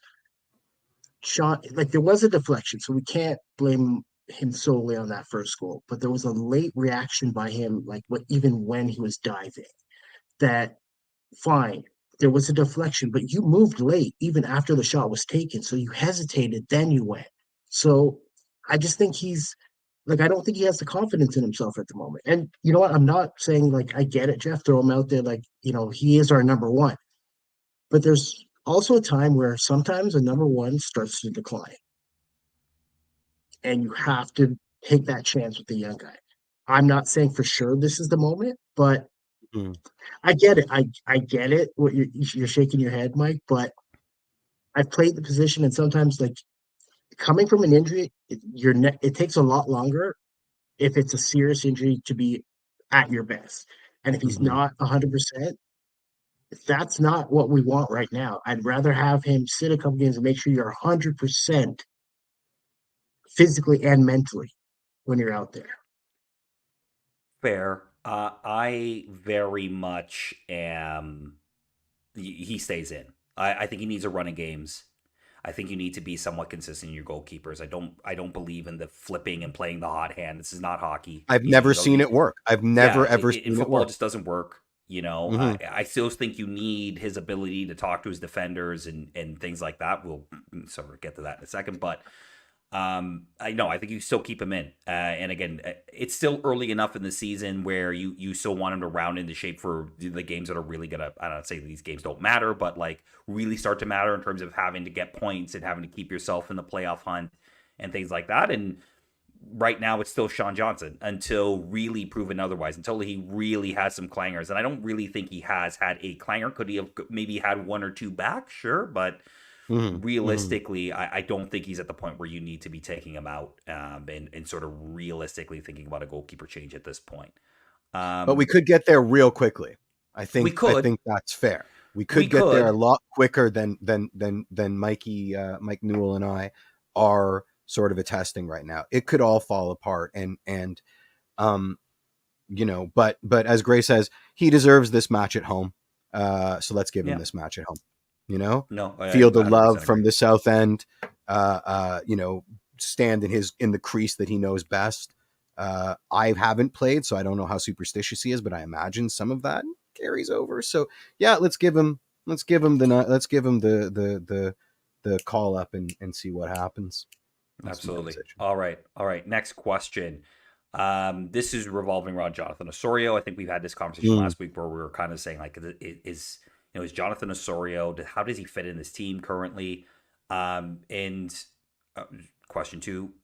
Sean, like there was a deflection, so we can't blame him solely on that first goal. But there was a late reaction by him, like even when he was diving. That fine, there was a deflection, but you moved late even after the shot was taken. So you hesitated, then you went. So I just think I don't think he has the confidence in himself at the moment. And you know what? I'm not saying like I get it, Jeff, throw him out there like, he is our number one. But there's also a time where sometimes a number one starts to decline. And you have to take that chance with the young guy. I'm not saying for sure this is the moment, but I get it. I get it. What you're shaking your head, Mike, but I've played the position, and sometimes like coming from an injury, it takes a lot longer if it's a serious injury to be at your best. And if he's not 100%, that's not what we want right now. I'd rather have him sit a couple games and make sure you're 100% physically and mentally when you're out there. Fair. I very much am. He stays in. I think he needs a run of games. I think you need to be somewhat consistent in your goalkeepers. I don't believe in the flipping and playing the hot hand. This is not hockey. I've never seen it work. I've never ever seen in football. It It just doesn't work. You know, I still think you need his ability to talk to his defenders and things like that. We'll sort of get to that in a second, but I think you still keep him in. And again, it's still early enough in the season where you still want him to round into shape for the games that are really gonna. I don't say these games don't matter, but like really start to matter in terms of having to get points and having to keep yourself in the playoff hunt and things like that. And right now it's still Sean Johnson until really proven otherwise, until he really has some clangers. And I don't really think he has had a clanger. Could he have maybe had one or two back? Sure. But realistically, I don't think he's at the point where you need to be taking him out and sort of realistically thinking about a goalkeeper change at this point. But we could get there real quickly. I think that's fair. We could get there a lot quicker than Mike Newell and I are sort of attesting right now. It could all fall apart and but as Gray says, he deserves this match at home. So let's give him this match at home. Feel the love from the south end, stand in the crease that he knows best. I haven't played, so I don't know how superstitious he is, but I imagine some of that carries over. So yeah, let's give him the call up and see what happens. Absolutely. All right. Next question. This is revolving around Jonathan Osorio. I think we've had this conversation last week where we were kind of saying like, is Jonathan Osorio, how does he fit in this team currently? Question 2,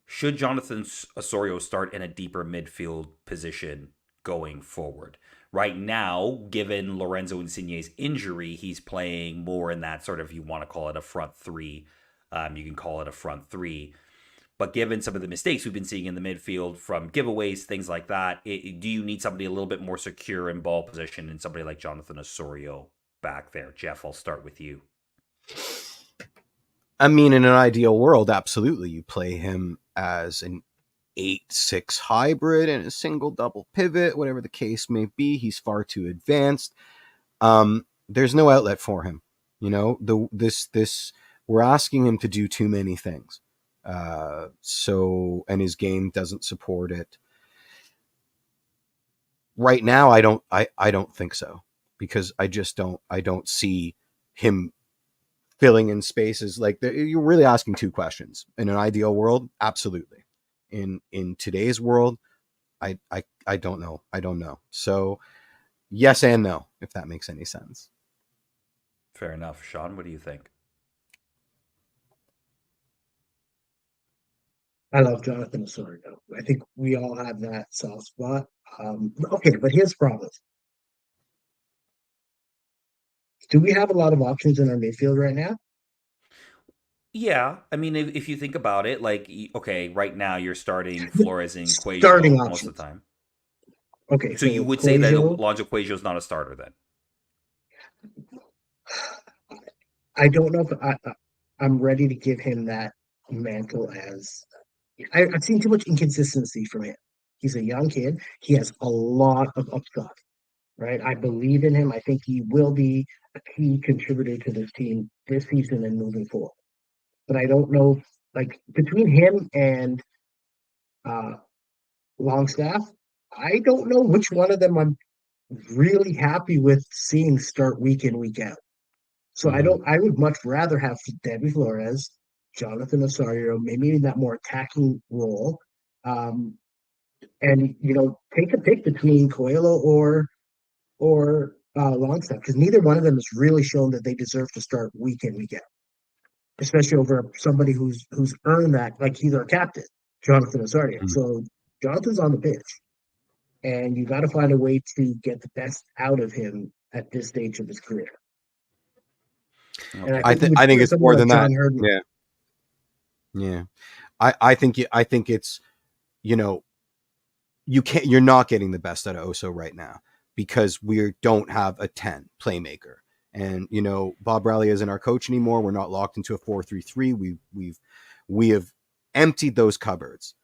should Jonathan Osorio start in a deeper midfield position going forward? Right now, given Lorenzo Insigne's injury, he's playing more in that sort of, you want to call it a front three. You can call it a front three. But given some of the mistakes we've been seeing in the midfield from giveaways, things like that, do you need somebody a little bit more secure in ball position and somebody like Jonathan Osorio back there? Jeff, I'll start with you. I mean, in an ideal world, absolutely. You play him as an 8-6 hybrid and a single double pivot, whatever the case may be. He's far too advanced. There's no outlet for him. We're asking him to do too many things. And his game doesn't support it. Right now, I don't think so, because I don't see him filling in spaces. Like, you're really asking two questions. In an ideal world, absolutely. In today's world, I don't know. So yes and no, if that makes any sense. Fair enough. Sean, what do you think? I love Jonathan Osorio. I think we all have that soft spot. Okay, but here's the problem. Do we have a lot of options in our midfield right now? Yeah, I mean, if you think about it, like, okay, right now you're starting Flores and Starting Quajo most of the options. time. Okay, So you so would say that Quajo, Alonso Quajo is not a starter then? I don't know if I'm ready to give him that mantle as I've seen too much inconsistency from him. He's a young kid. He has a lot of upside, right? I believe in him. I think he will be a key contributor to this team this season and moving forward. But I don't know, like between him and uh, Longstaff, I don't know which one of them I'm really happy with seeing start week in, week out. So I Mhm. don't. I would much rather have Debbie Flores, Jonathan Osorio, maybe in that more attacking role, um, and take a pick between Coelho or Longstaff because neither one of them has really shown that they deserve to start week in, week out, especially over somebody who's earned that. Like he's our captain, Jonathan Osorio. Mhm. So Jonathan's on the pitch, and you got to find a way to get the best out of him at this stage of his career. And I Okay. think you would I think hear it's someone more like than that. John Hurd. Yeah, yeah. I think it's, you know, you're not getting the best out of Oso right now because we don't have a 10 playmaker. And Bob Raleigh isn't our coach anymore. We're not locked into a 4-3-3. We have emptied those cupboards.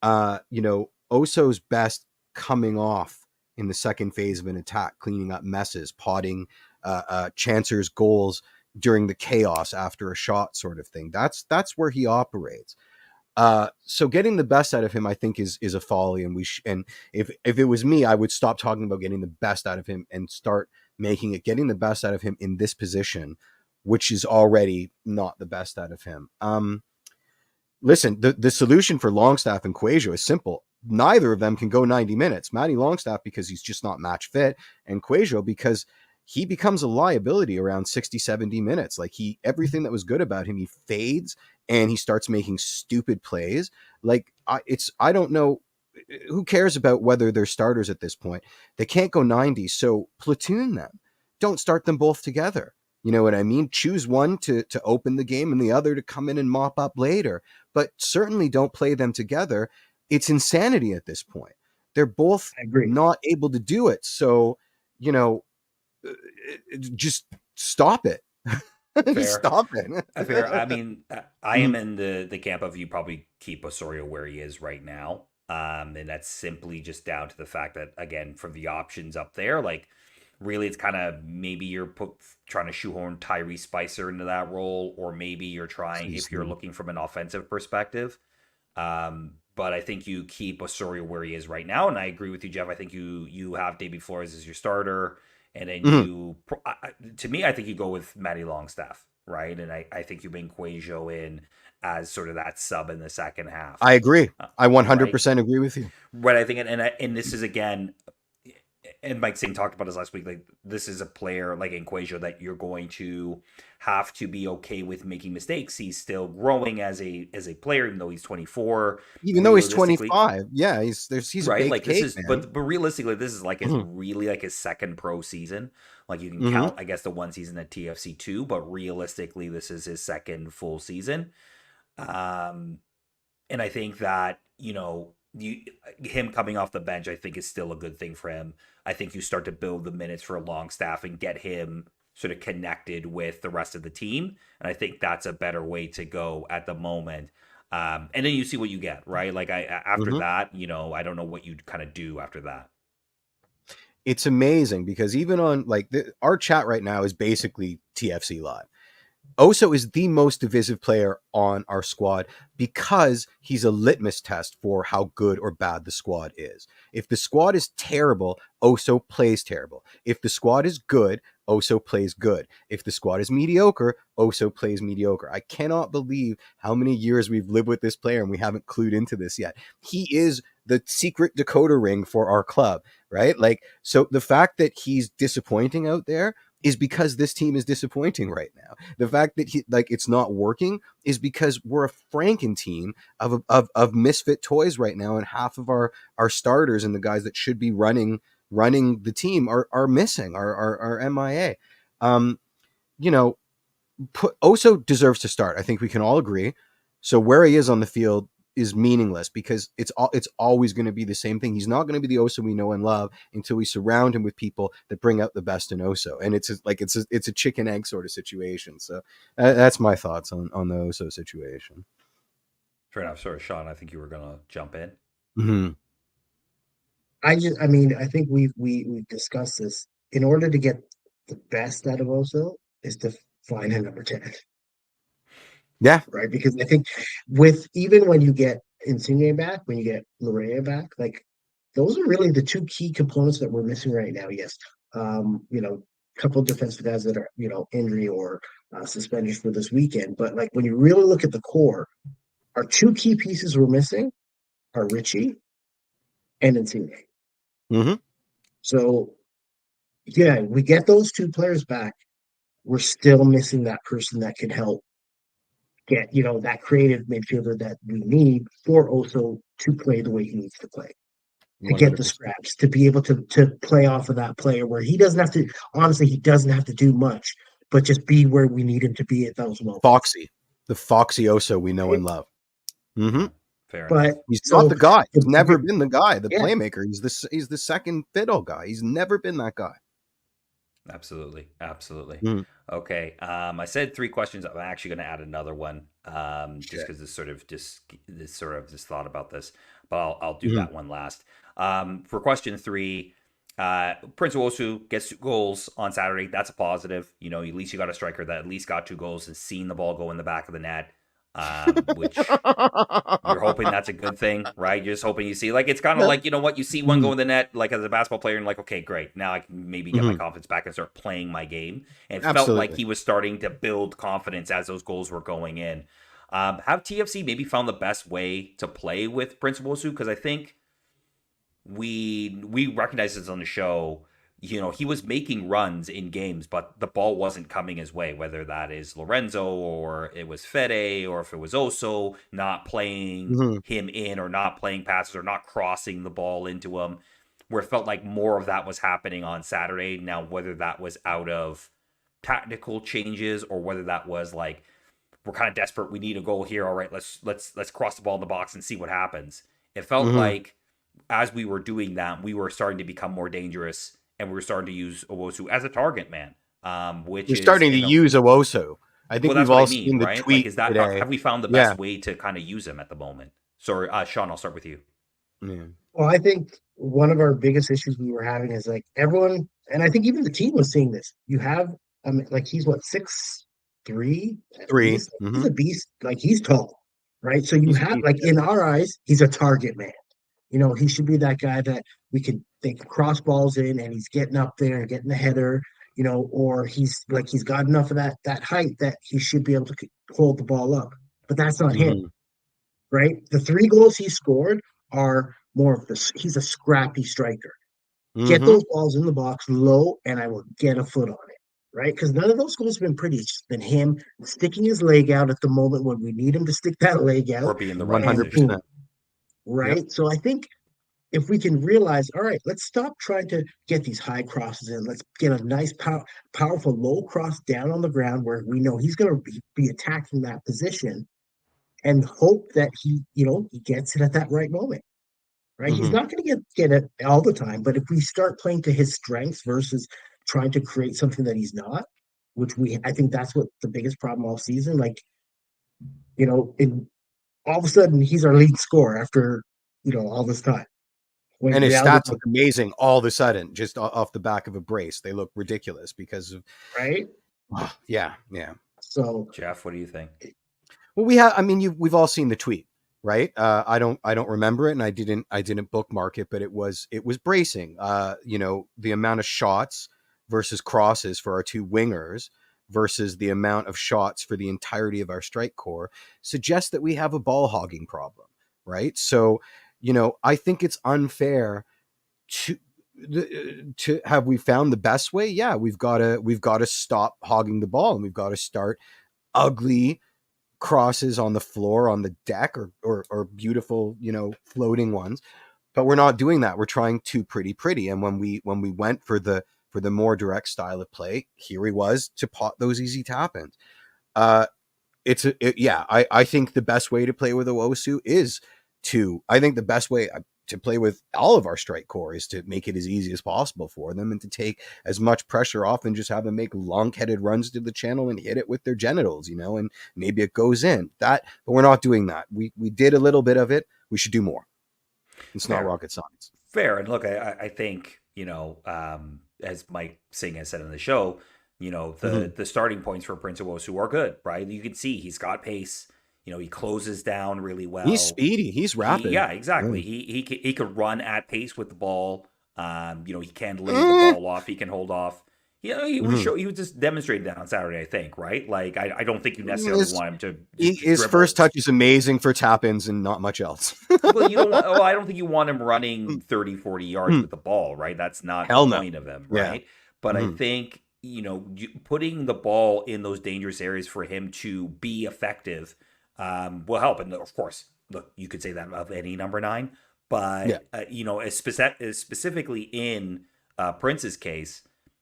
Oso's best coming off in the second phase of an attack, cleaning up messes, potting chancers goals during the chaos after a shot sort of thing. That's where he operates. So getting the best out of him, I think, is a folly, and and if it was me, I would stop talking about getting the best out of him and start making it getting the best out of him in this position, which is already not the best out of him. Listen, the solution for Longstaff and Quajo is simple. Neither of them can go 90 minutes. Matty Longstaff because he's just not match fit, and Quajo because he becomes a liability around 60, 70 minutes. Like everything that was good about him, he fades and he starts making stupid plays. Like I don't know. Who cares about whether they're starters at this point? They can't go 90, so platoon them. Don't start them both together. You know what I mean? Choose one to open the game and the other to come in and mop up later. But certainly don't play them together. It's insanity at this point. They're both I agree. not able to do it. So, just stop it. Fair. Stop it. Fair. I mean, I am in the camp of you probably keep Osorio where he is right now. And that's simply just down to the fact that, again, for the options up there, like, really it's kind of maybe you're trying to shoehorn Tyrese Spicer into that role, or maybe you're trying, if you're looking from an offensive perspective. But I think you keep Osorio where he is right now. And I agree with you, Jeff. I think you have Davey Flores as your starter. And then to me, I think you go with Matty Longstaff, right? And I think you bring Quajo in as sort of that sub in the second half. I agree. I 100% agree with you. Right. I think, and this is, again, and Mike Singh talked about this last week, like this is a player like in Quajo that you're going to have to be okay with making mistakes. He's still growing as a player, even though he's 24. Even though he's 25. Yeah, he's right. A baked like cake, this is, man. but realistically, this is like really like his second pro season. Like you can count, I guess, the one season at TFC 2, but realistically, this is his second full season. And I think that, him coming off the bench, I think is still a good thing for him. I think you start to build the minutes for Longstaff and get him sort of connected with the rest of the team. And I think that's a better way to go at the moment. And then you see what you get, right? Like after that, I don't know what you'd kind of do after that. It's amazing because even on our chat right now is basically TFC Live. Oso is the most divisive player on our squad because he's a litmus test for how good or bad the squad is. If the squad is terrible, Oso plays terrible. If the squad is good, Oso plays good. If the squad is mediocre, Oso plays mediocre. I cannot believe how many years we've lived with this player and we haven't clued into this yet. He is the secret decoder ring for our club, right? Like, so the fact that he's disappointing out there is because this team is disappointing right now. The fact that it's not working is because we're a Franken team of misfit toys right now, and half of our starters and the guys that should be running the team are missing, are MIA. Oso deserves to start. I think we can all agree. So where he is on the field is meaningless because it's always going to be the same thing. He's not going to be the Oso we know and love until we surround him with people that bring out the best in Oso. And it's a chicken egg sort of situation. So that's my thoughts on the Oso situation. Fair enough. Sorry, Sean, I think you were going to jump in. Mm-hmm. I think we've discussed this. In order to get the best out of Oso is to find a number 10. Yeah. Right. Because I think even when you get Insigne back, when you get Lorea back, like those are really the two key components that we're missing right now. Yes. A couple of defensive guys that are, injury or suspended for this weekend. But like when you really look at the core, our two key pieces we're missing are Richie and Insigne. Mm-hmm. So yeah, we get those two players back. We're still missing that person that can help get, that creative midfielder that we need for Oso to play the way he needs to play, to 100%. get the scraps, to be able to play off of that player where he doesn't have to, honestly, he doesn't have to do much, but just be where we need him to be at those moments. The Foxy Oso we know and love. Mm-hmm. Fair but enough. He's not the guy. He's never been the guy, the playmaker. He's the second fiddle guy. He's never been that guy. Absolutely. Mm. Okay. I said 3 questions. I'm actually going to add another one, just because this sort of just thought about this, but I'll do that one last. For question 3, Prince Owosu gets 2 goals on Saturday. That's a positive. At least you got a striker that at least got 2 goals and seen the ball go in the back of the net. Which you're hoping that's a good thing, right? You're just hoping you see, like, it's kind of like, you see one go in the net, like as a basketball player, and like, okay, great, now I can maybe get my confidence back and start playing my game. And it felt like he was starting to build confidence as those goals were going in. Have TFC maybe found the best way to play with Prince Wosu? Because I think we recognize this on the show. He was making runs in games, but the ball wasn't coming his way, whether that is Lorenzo or it was Fede or if it was Oso not playing him in or not playing passes or not crossing the ball into him, where it felt like more of that was happening on Saturday. Now, whether that was out of tactical changes or whether that was like, we're kind of desperate, we need a goal here, all right, let's cross the ball in the box and see what happens. It felt like as we were doing that, we were starting to become more dangerous. And we were starting to use Owosu as a target man, which we're starting to use Owosu. I think we've all seen the tweet today. Have we found the best way to kind of use him at the moment? Sorry, Sean, I'll start with you. Yeah. Well, I think one of our biggest issues we were having is like everyone, and I think even the team was seeing this. You have, like he's what 6'3", 3. He's a beast. Like he's tall, right? So you have like in our eyes, he's a target man. He should be that guy that they can cross balls in and he's getting up there and getting the header, or he's got enough of that height that he should be able to hold the ball up. But that's not him, right? The 3 goals he scored are more of he's a scrappy striker. Get those balls in the box low and I will get a foot on it, right? Because none of those goals have been pretty. It's been him sticking his leg out at the moment when we need him to stick that leg out. Or being the right 100%. Right. Yep. So I think if we can realize, all right, let's stop trying to get these high crosses in. Let's get a nice, powerful low cross down on the ground where we know he's going to be attacking that position and hope that he gets it at that right moment. Right. He's not going to get it all the time. But if we start playing to his strengths versus trying to create something that he's not, I think that's what the biggest problem all season. Like, all of a sudden, he's our lead scorer after, all this time. And his stats look amazing all of a sudden, just off the back of a brace. They look ridiculous because of... Right? Yeah. So... Jeff, what do you think? Well, we've all seen the tweet, right? I don't remember it, and I didn't bookmark it, but it was bracing. The amount of shots versus crosses for our 2 wingers versus the amount of shots for the entirety of our strike core suggests that we have a ball hogging problem, right? So, I think it's unfair to have we found the best way? Yeah, we've got to stop hogging the ball, and we've got to start ugly crosses on the floor, on the deck, or beautiful, floating ones. But we're not doing that. We're trying too pretty. And when we went for the more direct style of play, here he was to pot those easy tap-ins. I think the best way to play with Owusu is I think the best way to play with all of our strike core is to make it as easy as possible for them and to take as much pressure off and just have them make long-headed runs to the channel and hit it with their genitals, and maybe it goes in. But we're not doing that. We did a little bit of it. We should do more. It's not rocket science. Fair. And look, I think, as Mike Singh has said in the show, the starting points for Prince Owusu are good, right? You can see he's got pace. He closes down really well. He's speedy. He's rapid. Yeah, exactly. He could run at pace with the ball. He can lay the ball off. He can hold off. He was just demonstrated that on Saturday, I think, right? Like, I don't think you necessarily want him to. His first touch is amazing for tap-ins and not much else. Well, I don't think you want him running 30, 40 yards with the ball, right? That's not the point of him, right? Yeah. But I think, putting the ball in those dangerous areas for him to be effective will help. And of course, look, you could say that of any number 9, but specifically in Prince's case,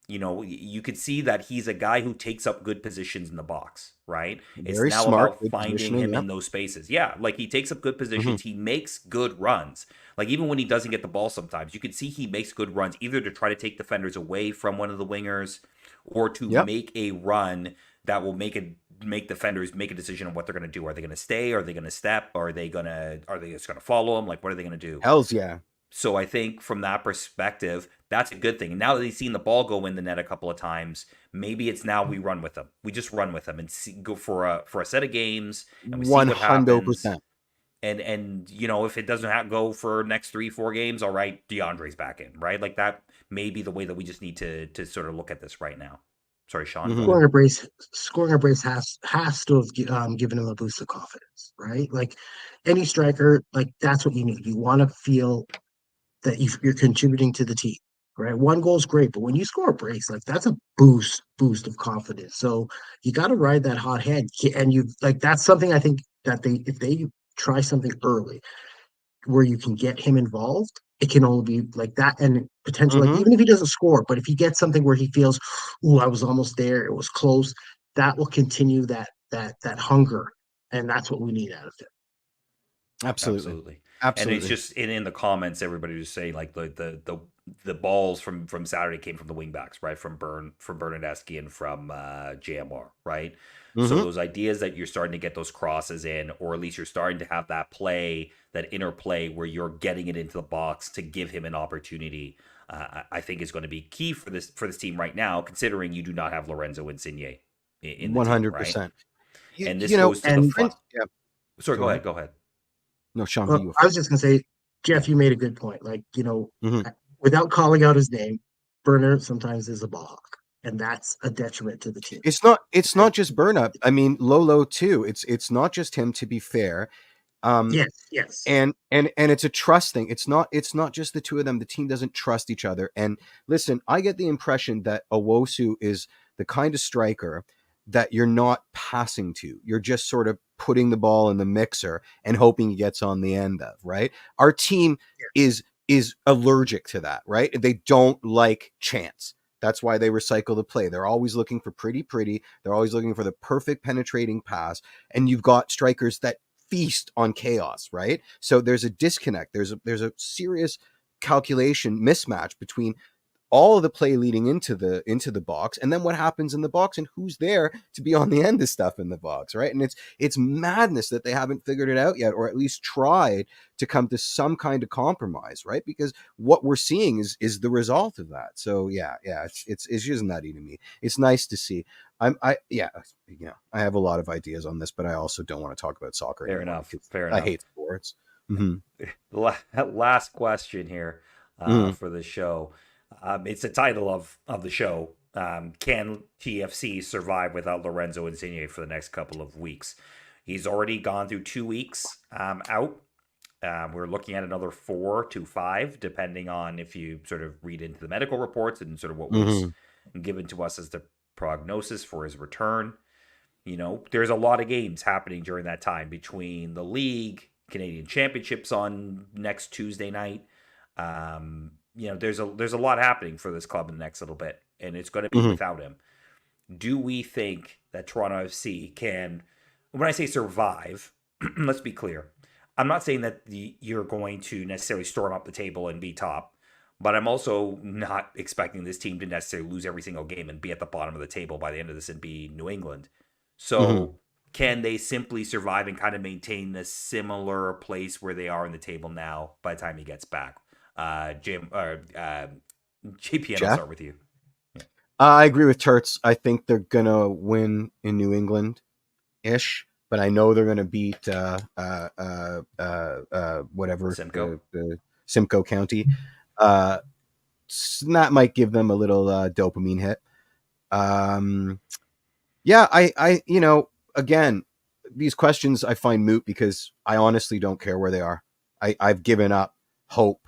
you could see that he's a guy who takes up good positions in the box, right? It's Very now smart, about finding him in those spaces. Yeah, like he takes up good positions. He makes good runs. Like even when he doesn't get the ball sometimes, you can see he makes good runs either to try to take defenders away from one of the wingers or to make a run that will make defenders make a decision on what they're going to do. Are they going to stay? Are they going to step? Are they just going to follow him? Like, what are they going to do? Hells yeah. So I think from that perspective, that's a good thing. And now that he's seen the ball go in the net a couple of times, maybe it's now we run with him. We just run with him and go for a set of games, and we see what happens. 100%. And if it doesn't go for next 3-4 games, all right, DeAndre's back in, right? Like that may be the way that we just need to sort of look at this right now. Sorry, Sean. Scoring a brace has to have given him a boost of confidence, right? Like any striker, like that's what you need. You want to feel that you're contributing to the team, right? One goal is great, but when you score a brace, like that's a boost of confidence. So you got to ride that hot hand, and that's something I think that if they try something early where you can get him involved, it can only be like that, and potentially like, even if he doesn't score, but if he gets something where he feels, "Ooh, I was almost there, it was close," that will continue that hunger, and that's what we need out of it. Absolutely. And it's just in the comments, everybody was saying like the balls from Saturday came from the wingbacks, right? From Bernardeschi and from JMR, right? So those ideas that you're starting to get those crosses in, or at least you're starting to have that play, that interplay where you're getting it into the box to give him an opportunity, I think is going to be key for this team right now, considering you do not have Lorenzo Insigne in the 100%. Team, right? And this goes to the front. Yeah. Sorry, go ahead. No, Sean. I was just gonna say, Jeff, you made a good point. Like, without calling out his name, Burner sometimes is a ball hawk, and that's a detriment to the team. It's not just Burner. I mean, Lolo too. It's not just him. To be fair, yes, and it's a trust thing. It's not just the two of them. The team doesn't trust each other. And listen, I get the impression that Owusu is the kind of striker that you're not passing to. You're just sort of putting the ball in the mixer and hoping he gets on the end of, right? Our team is allergic to that, right? They don't like chance. That's why they recycle the play. They're always looking for pretty. They're always looking for the perfect penetrating pass. And you've got strikers that feast on chaos, right? So there's a disconnect. There's a serious calculation mismatch between all of the play leading into the box, and then what happens in the box, and who's there to be on the end of stuff in the box, right? And it's madness that they haven't figured it out yet, or at least tried to come to some kind of compromise, right? Because what we're seeing is the result of that. So yeah, it's just nutty to me. It's nice to see. I have a lot of ideas on this, but I also don't want to talk about soccer. Fair enough. I hate sports. Last question here for the show. It's the title of the show. Can TFC survive without Lorenzo Insigne for the next couple of weeks? He's already gone through 2 weeks out. We're looking at another 4 to 5, depending on if you sort of read into the medical reports and sort of what was given to us as the prognosis for his return. There's a lot of games happening during that time between the league, Canadian Championships on next Tuesday night. There's a lot happening for this club in the next little bit, and it's going to be without him. Do we think that Toronto FC can, when I say survive, let's be clear. I'm not saying that you're going to necessarily storm up the table and be top, but I'm also not expecting this team to necessarily lose every single game and be at the bottom of the table by the end of this and be New England. So can they simply survive and kind of maintain a similar place where they are in the table now by the time he gets back? JPN, I'll start with you. Yeah. I agree with Turts. I think they're going to win in New England-ish. But I know they're going to beat whatever Simcoe, Simcoe County. That might give them a little dopamine hit. Again, these questions I find moot because I honestly don't care where they are. I've given up hope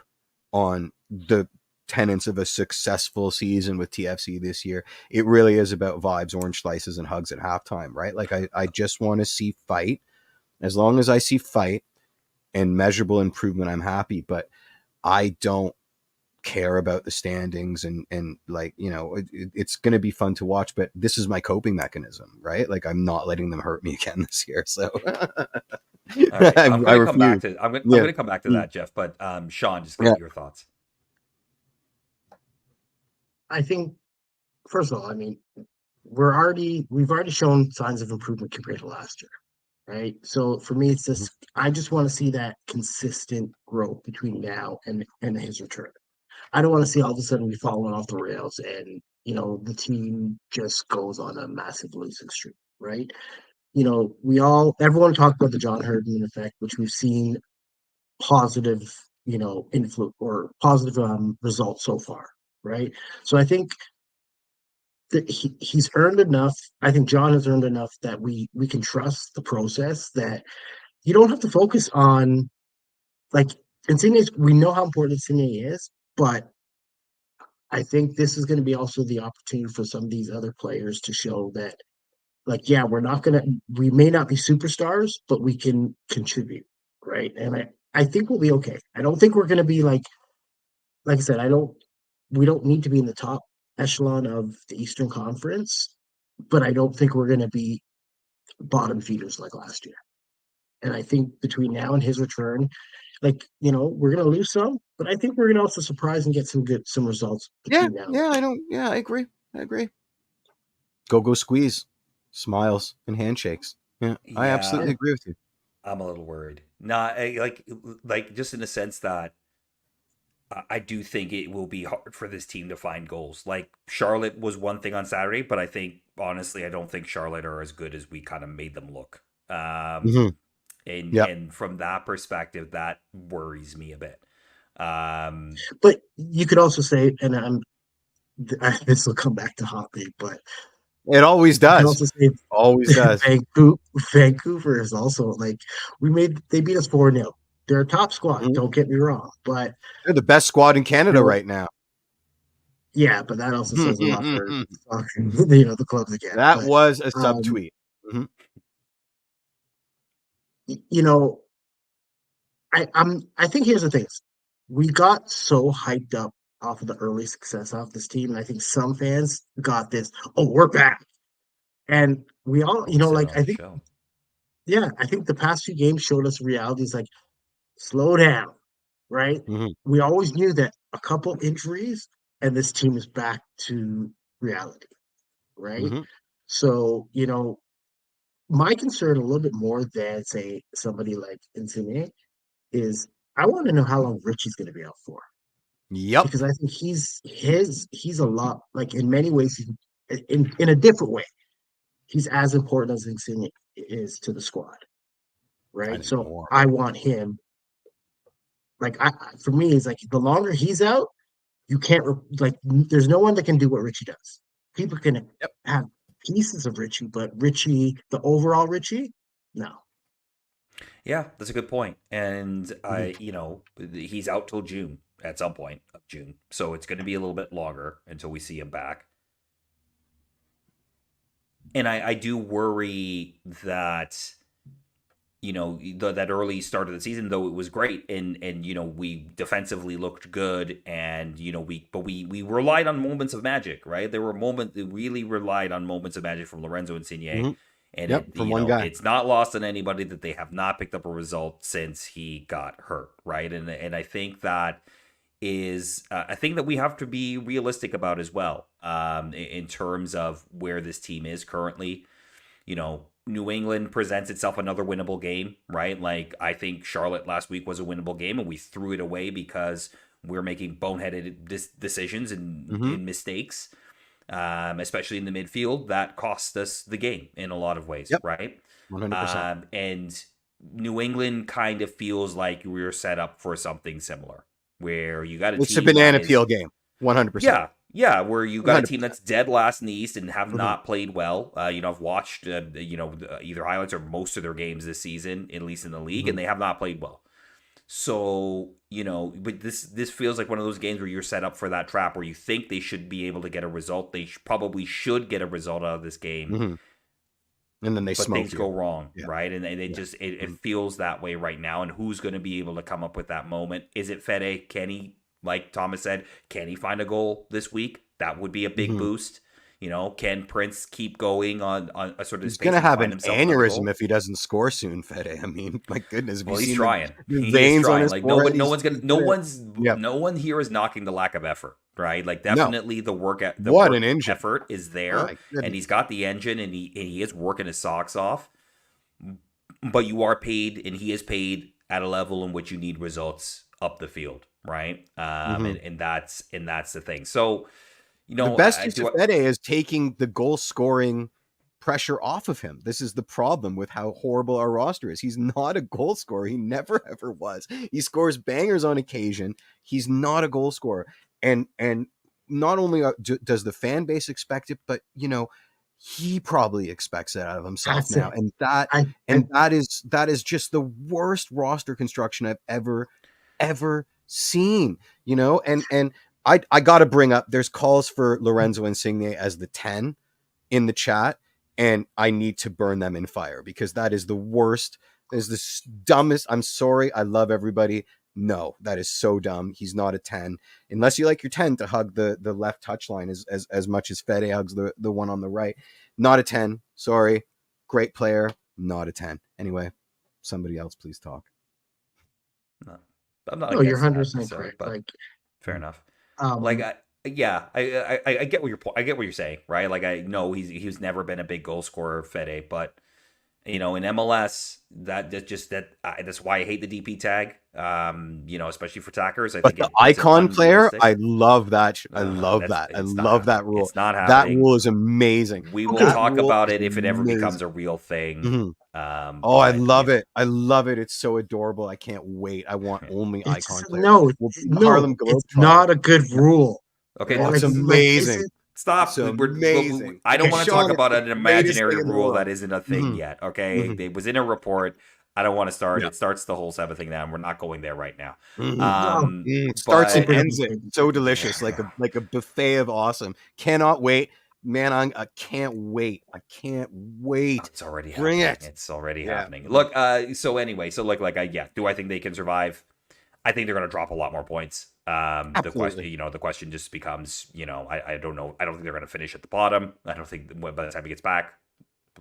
on the tenets of a successful season with TFC this year. It really is about vibes, orange slices, and hugs at halftime, right? Like I just want to see fight. As long as I see fight and measurable improvement, I'm happy. But I don't care about the standings and it's going to be fun to watch. But this is my coping mechanism, right? Like I'm not letting them hurt me again this year. So right. I'm going to come back to that, Jeff. But Sean, just get your thoughts. I think, first of all, I mean, we've already shown signs of improvement compared to last year, right? So for me, it's just I just want to see that consistent growth between now and his return. I don't want to see all of a sudden we falling off the rails and the team just goes on a massive losing streak, right? Everyone talked about the John Herdman effect, which we've seen positive, influence or positive results so far. Right. So I think that he's earned enough. I think John has earned enough that we can trust the process, that you don't have to focus on like Insigne. We know how important Insigne is, but I think this is going to be also the opportunity for some of these other players to show that, like, yeah, we may not be superstars, but we can contribute. Right. And I think we'll be okay. I don't think we're going to be like I said, we don't need to be in the top echelon of the Eastern Conference, but I don't think we're going to be bottom feeders like last year. And I think between now and his return, we're going to lose some, but I think we're going to also surprise and get some results. I agree. Go squeeze, smiles and handshakes. Yeah, I absolutely agree with you. I'm a little worried. Not like just in the sense that I do think it will be hard for this team to find goals. Like Charlotte was one thing on Saturday, but I think honestly, I don't think Charlotte are as good as we kind of made them look. And from that perspective, that worries me a bit. But you could also say, and this will come back to Hoppy, but it always does. Always does. Vancouver is also like they beat us 4-0. They're a top squad, don't get me wrong, but they're the best squad in Canada right now. Yeah, but that also says a lot for the clubs again. That was a subtweet. I think here's the thing. We got so hyped up off of the early success off this team, and I think some fans got this, oh, we're back. And we all, I think the past few games showed us realities like, slow down, right? We always knew that a couple injuries and this team is back to reality, right? So, my concern a little bit more than, say, somebody like Insigne is I want to know how long Richie's going to be out for. Yep. Because I think he's a lot, like in many ways, in a different way, he's as important as Insigne is to the squad, right? So I want him. Like for me, it's like the longer he's out, you can't there's no one that can do what Richie does. People can have pieces of Richie, but Richie, the overall Richie, no. Yeah, that's a good point. And he's out till June at some point of June, so it's going to be a little bit longer until we see him back. And I do worry that that early start of the season, though it was great, and we defensively looked good, and we relied on moments of magic, right? There were moments that really relied on moments of magic from Lorenzo Insigne, and Yep, from one guy. it's not lost on anybody that they have not picked up a result since he got hurt, right? And I think that is a thing that we have to be realistic about as well, in terms of where this team is currently. New England presents itself another winnable game, right? Like, I think Charlotte last week was a winnable game, and we threw it away because we're making boneheaded decisions and mistakes, especially in the midfield. That cost us the game in a lot of ways, Yep. right? 100%. And New England kind of feels like we're set up for something similar, where you got a It's team a banana that is- peel game. 100%. Yeah, where you got a team 100%. that's dead last in the East and have not played well. I've watched, either highlights or most of their games this season, at least in the league, and they have not played well. So, but this feels like one of those games where you're set up for that trap where you think they should be able to get a result. They probably should get a result out of this game. And then they but smoke things you. go wrong, Yeah. right? And it feels that way right now. And who's going to be able to come up with that moment? Is it Fede? Can he, like Thomas said, can he find a goal this week? That would be a big boost. Can Prince keep going on a sort of? He's going to have an aneurysm if he doesn't score soon, Fede. I mean, my goodness. Well, he's trying. He's trying. Like no one here is knocking the lack of effort, right? Like definitely the work effort is there, and he's got the engine, and he is working his socks off. But you are paid, and he is paid at a level in which you need results up the field, right? And that's the thing. So. The best use of Fede is taking the goal scoring pressure off of him. This is the problem with how horrible our roster is. He's not a goal scorer. He never ever was. He scores bangers on occasion. He's not a goal scorer. And not only does the fan base expect it, but he probably expects it out of himself now. And that is just the worst roster construction I've ever seen. And I got to bring up, there's calls for Lorenzo Insigne as the 10 in the chat, and I need to burn them in fire because that is the worst. That is the dumbest. I'm sorry. I love everybody. No, that is so dumb. He's not a 10. Unless you like your 10 to hug the left touchline as much as Fede hugs the one on the right. Not a 10. Sorry. Great player. Not a 10. Anyway, somebody else please talk. No, I'm not. No, you're 100% correct. But fair enough. I get what I get what you're saying, right? Like, I know he's never been a big goal scorer, Fede, but in MLS, that's why I hate the DP tag. Especially for attackers. I think the icon player, I love that. I love that. I love that rule. It's not happening. That rule is amazing. We will talk about it if it ever becomes a real thing. I love it. I love it. It's so adorable. I can't wait. I want only icon players. No, it's not a good rule. Okay, it's amazing. Stop. Amazing. I don't want to talk about an imaginary rule that isn't a thing yet. Okay, it was in a report. I don't want to start. It starts the whole 7 thing now, and we're not going there right now. Starts and ends it. So delicious, like a buffet of awesome. Cannot wait. Man, I can't wait. I can't wait. It's already Bring happening. it. It's already happening. Look, do I think they can survive? I think they're going to drop a lot more points. The question just becomes, I don't know. I don't think they're going to finish at the bottom. I don't think by the time he gets back,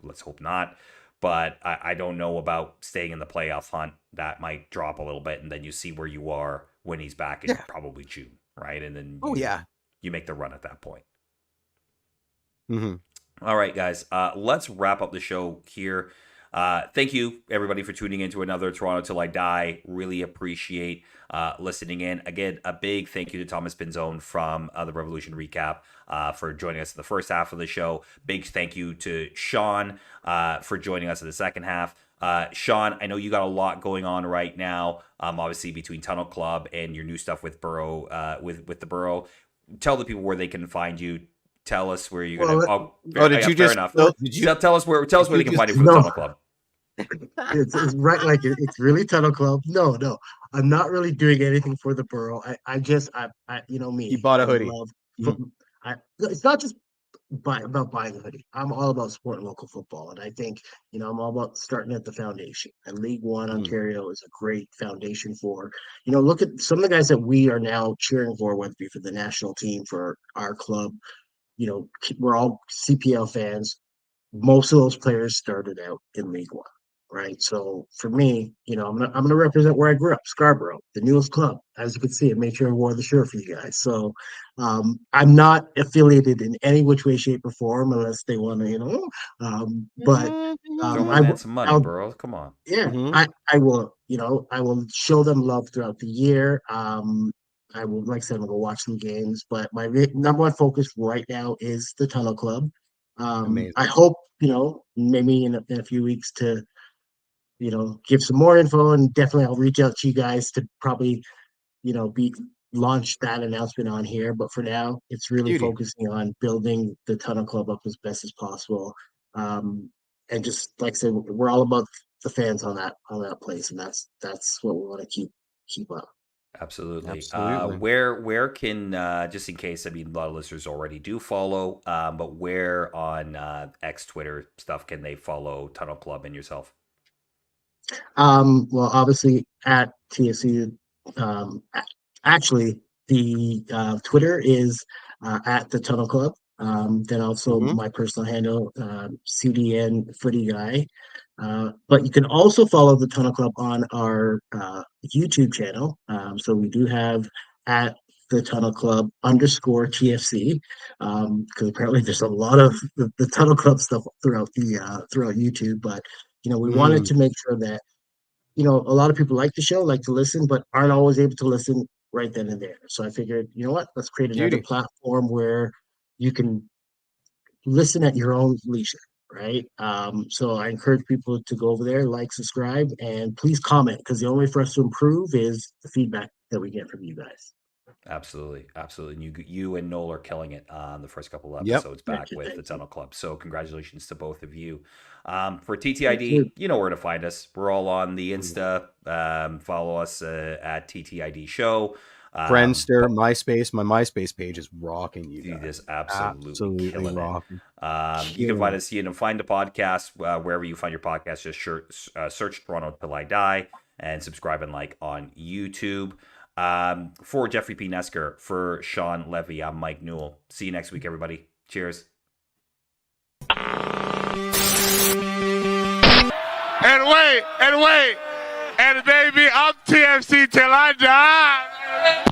let's hope not. But I don't know about staying in the playoff hunt. That might drop a little bit, and then you see where you are when he's back in probably June, right? And then you make the run at that point. All right, guys, let's wrap up the show here. Thank you, everybody, for tuning in to another Toronto Till I Die. Really appreciate listening in. Again, a big thank you to Thomas Pinzone from the Revolution Recap for joining us in the first half of the show. Big thank you to Sean for joining us in the second half. Sean, I know you got a lot going on right now, obviously between Tunnel Club and your new stuff with Burrow, with the Burrow. Tell the people where they can find you. Tell us where you're going to... did you just... Fair enough. Tell us where they can find you from the Tunnel Club. It's right, like it's really Tunnel Club. No, no, I'm not really doing anything for the borough. I you know He me. bought a I hoodie. love. Mhm. It's not just about buying a hoodie. I'm all about supporting local football, and I think I'm all about starting at the foundation. And League One Mhm. Ontario is a great foundation for. Look at some of the guys that we are now cheering for, whether it be for the national team, for our club. We're all CPL fans. Most of those players started out in League One, right? So for me, I'm gonna represent where I grew up, Scarborough, the Newell's club. As you can see, I made sure I wore the shirt for you guys. So I'm not affiliated in any which way, shape, or form, unless they want to, but Throw my I man will. some money, I'll bro. Come on. yeah, Mhm. I will. I will show them love throughout the year. I will, like I said, I'm gonna watch some games, but my number one focus right now is the Tunnel Club. I Amazing. hope maybe in a few weeks to give some more info, and definitely I'll reach out to you guys to probably be launch that announcement on here. But for now, it's really Beauty. focusing on building the Tunnel Club up as best as possible. Um, and just like I said, we're all about the fans on that place, and that's what we want to keep up. Absolutely. Absolutely. Where can just in case, I mean, a lot of listeners already do follow, but where on X, Twitter stuff can they follow Tunnel Club and yourself? Well, obviously at TSC, actually the Twitter is at the Tunnel Club. Then also Mhm. my personal handle, CDN Footy Guy. But you can also follow the Tunnel Club on our YouTube channel. So we do have at the Tunnel Club _ TFC, because apparently there's a lot of the Tunnel Club stuff throughout YouTube. But we wanted Mhm. to make sure that a lot of people like the show, like to listen, but aren't always able to listen right then and there. So I figured, you know what, let's create another Beauty. platform where you can listen at your own leisure, right? So I encourage people to go over there, like, subscribe, and please comment, because the only way for us to improve is the feedback that we get from you guys. Absolutely, absolutely. And you and Noel are killing it on the first couple of Yep. episodes Thank back you, with the thank you, Tunnel Club. So congratulations to both of you. For thank you. TTID, you know where to find us. We're all on the Mhm. Insta. Follow us at TTID Show. Friendster, MySpace. My MySpace page is rocking, you Dude guys. is absolutely Absolutely killing it. rocking. You can Killing find it. us, find the podcast wherever you find your podcast. Just search Toronto Till I Die and subscribe and like on YouTube. For Jeffrey P. Nesker, for Sean Levy, I'm Mike Newell. See you next week, everybody. Cheers. And wait, and baby, I'm TFC till I die.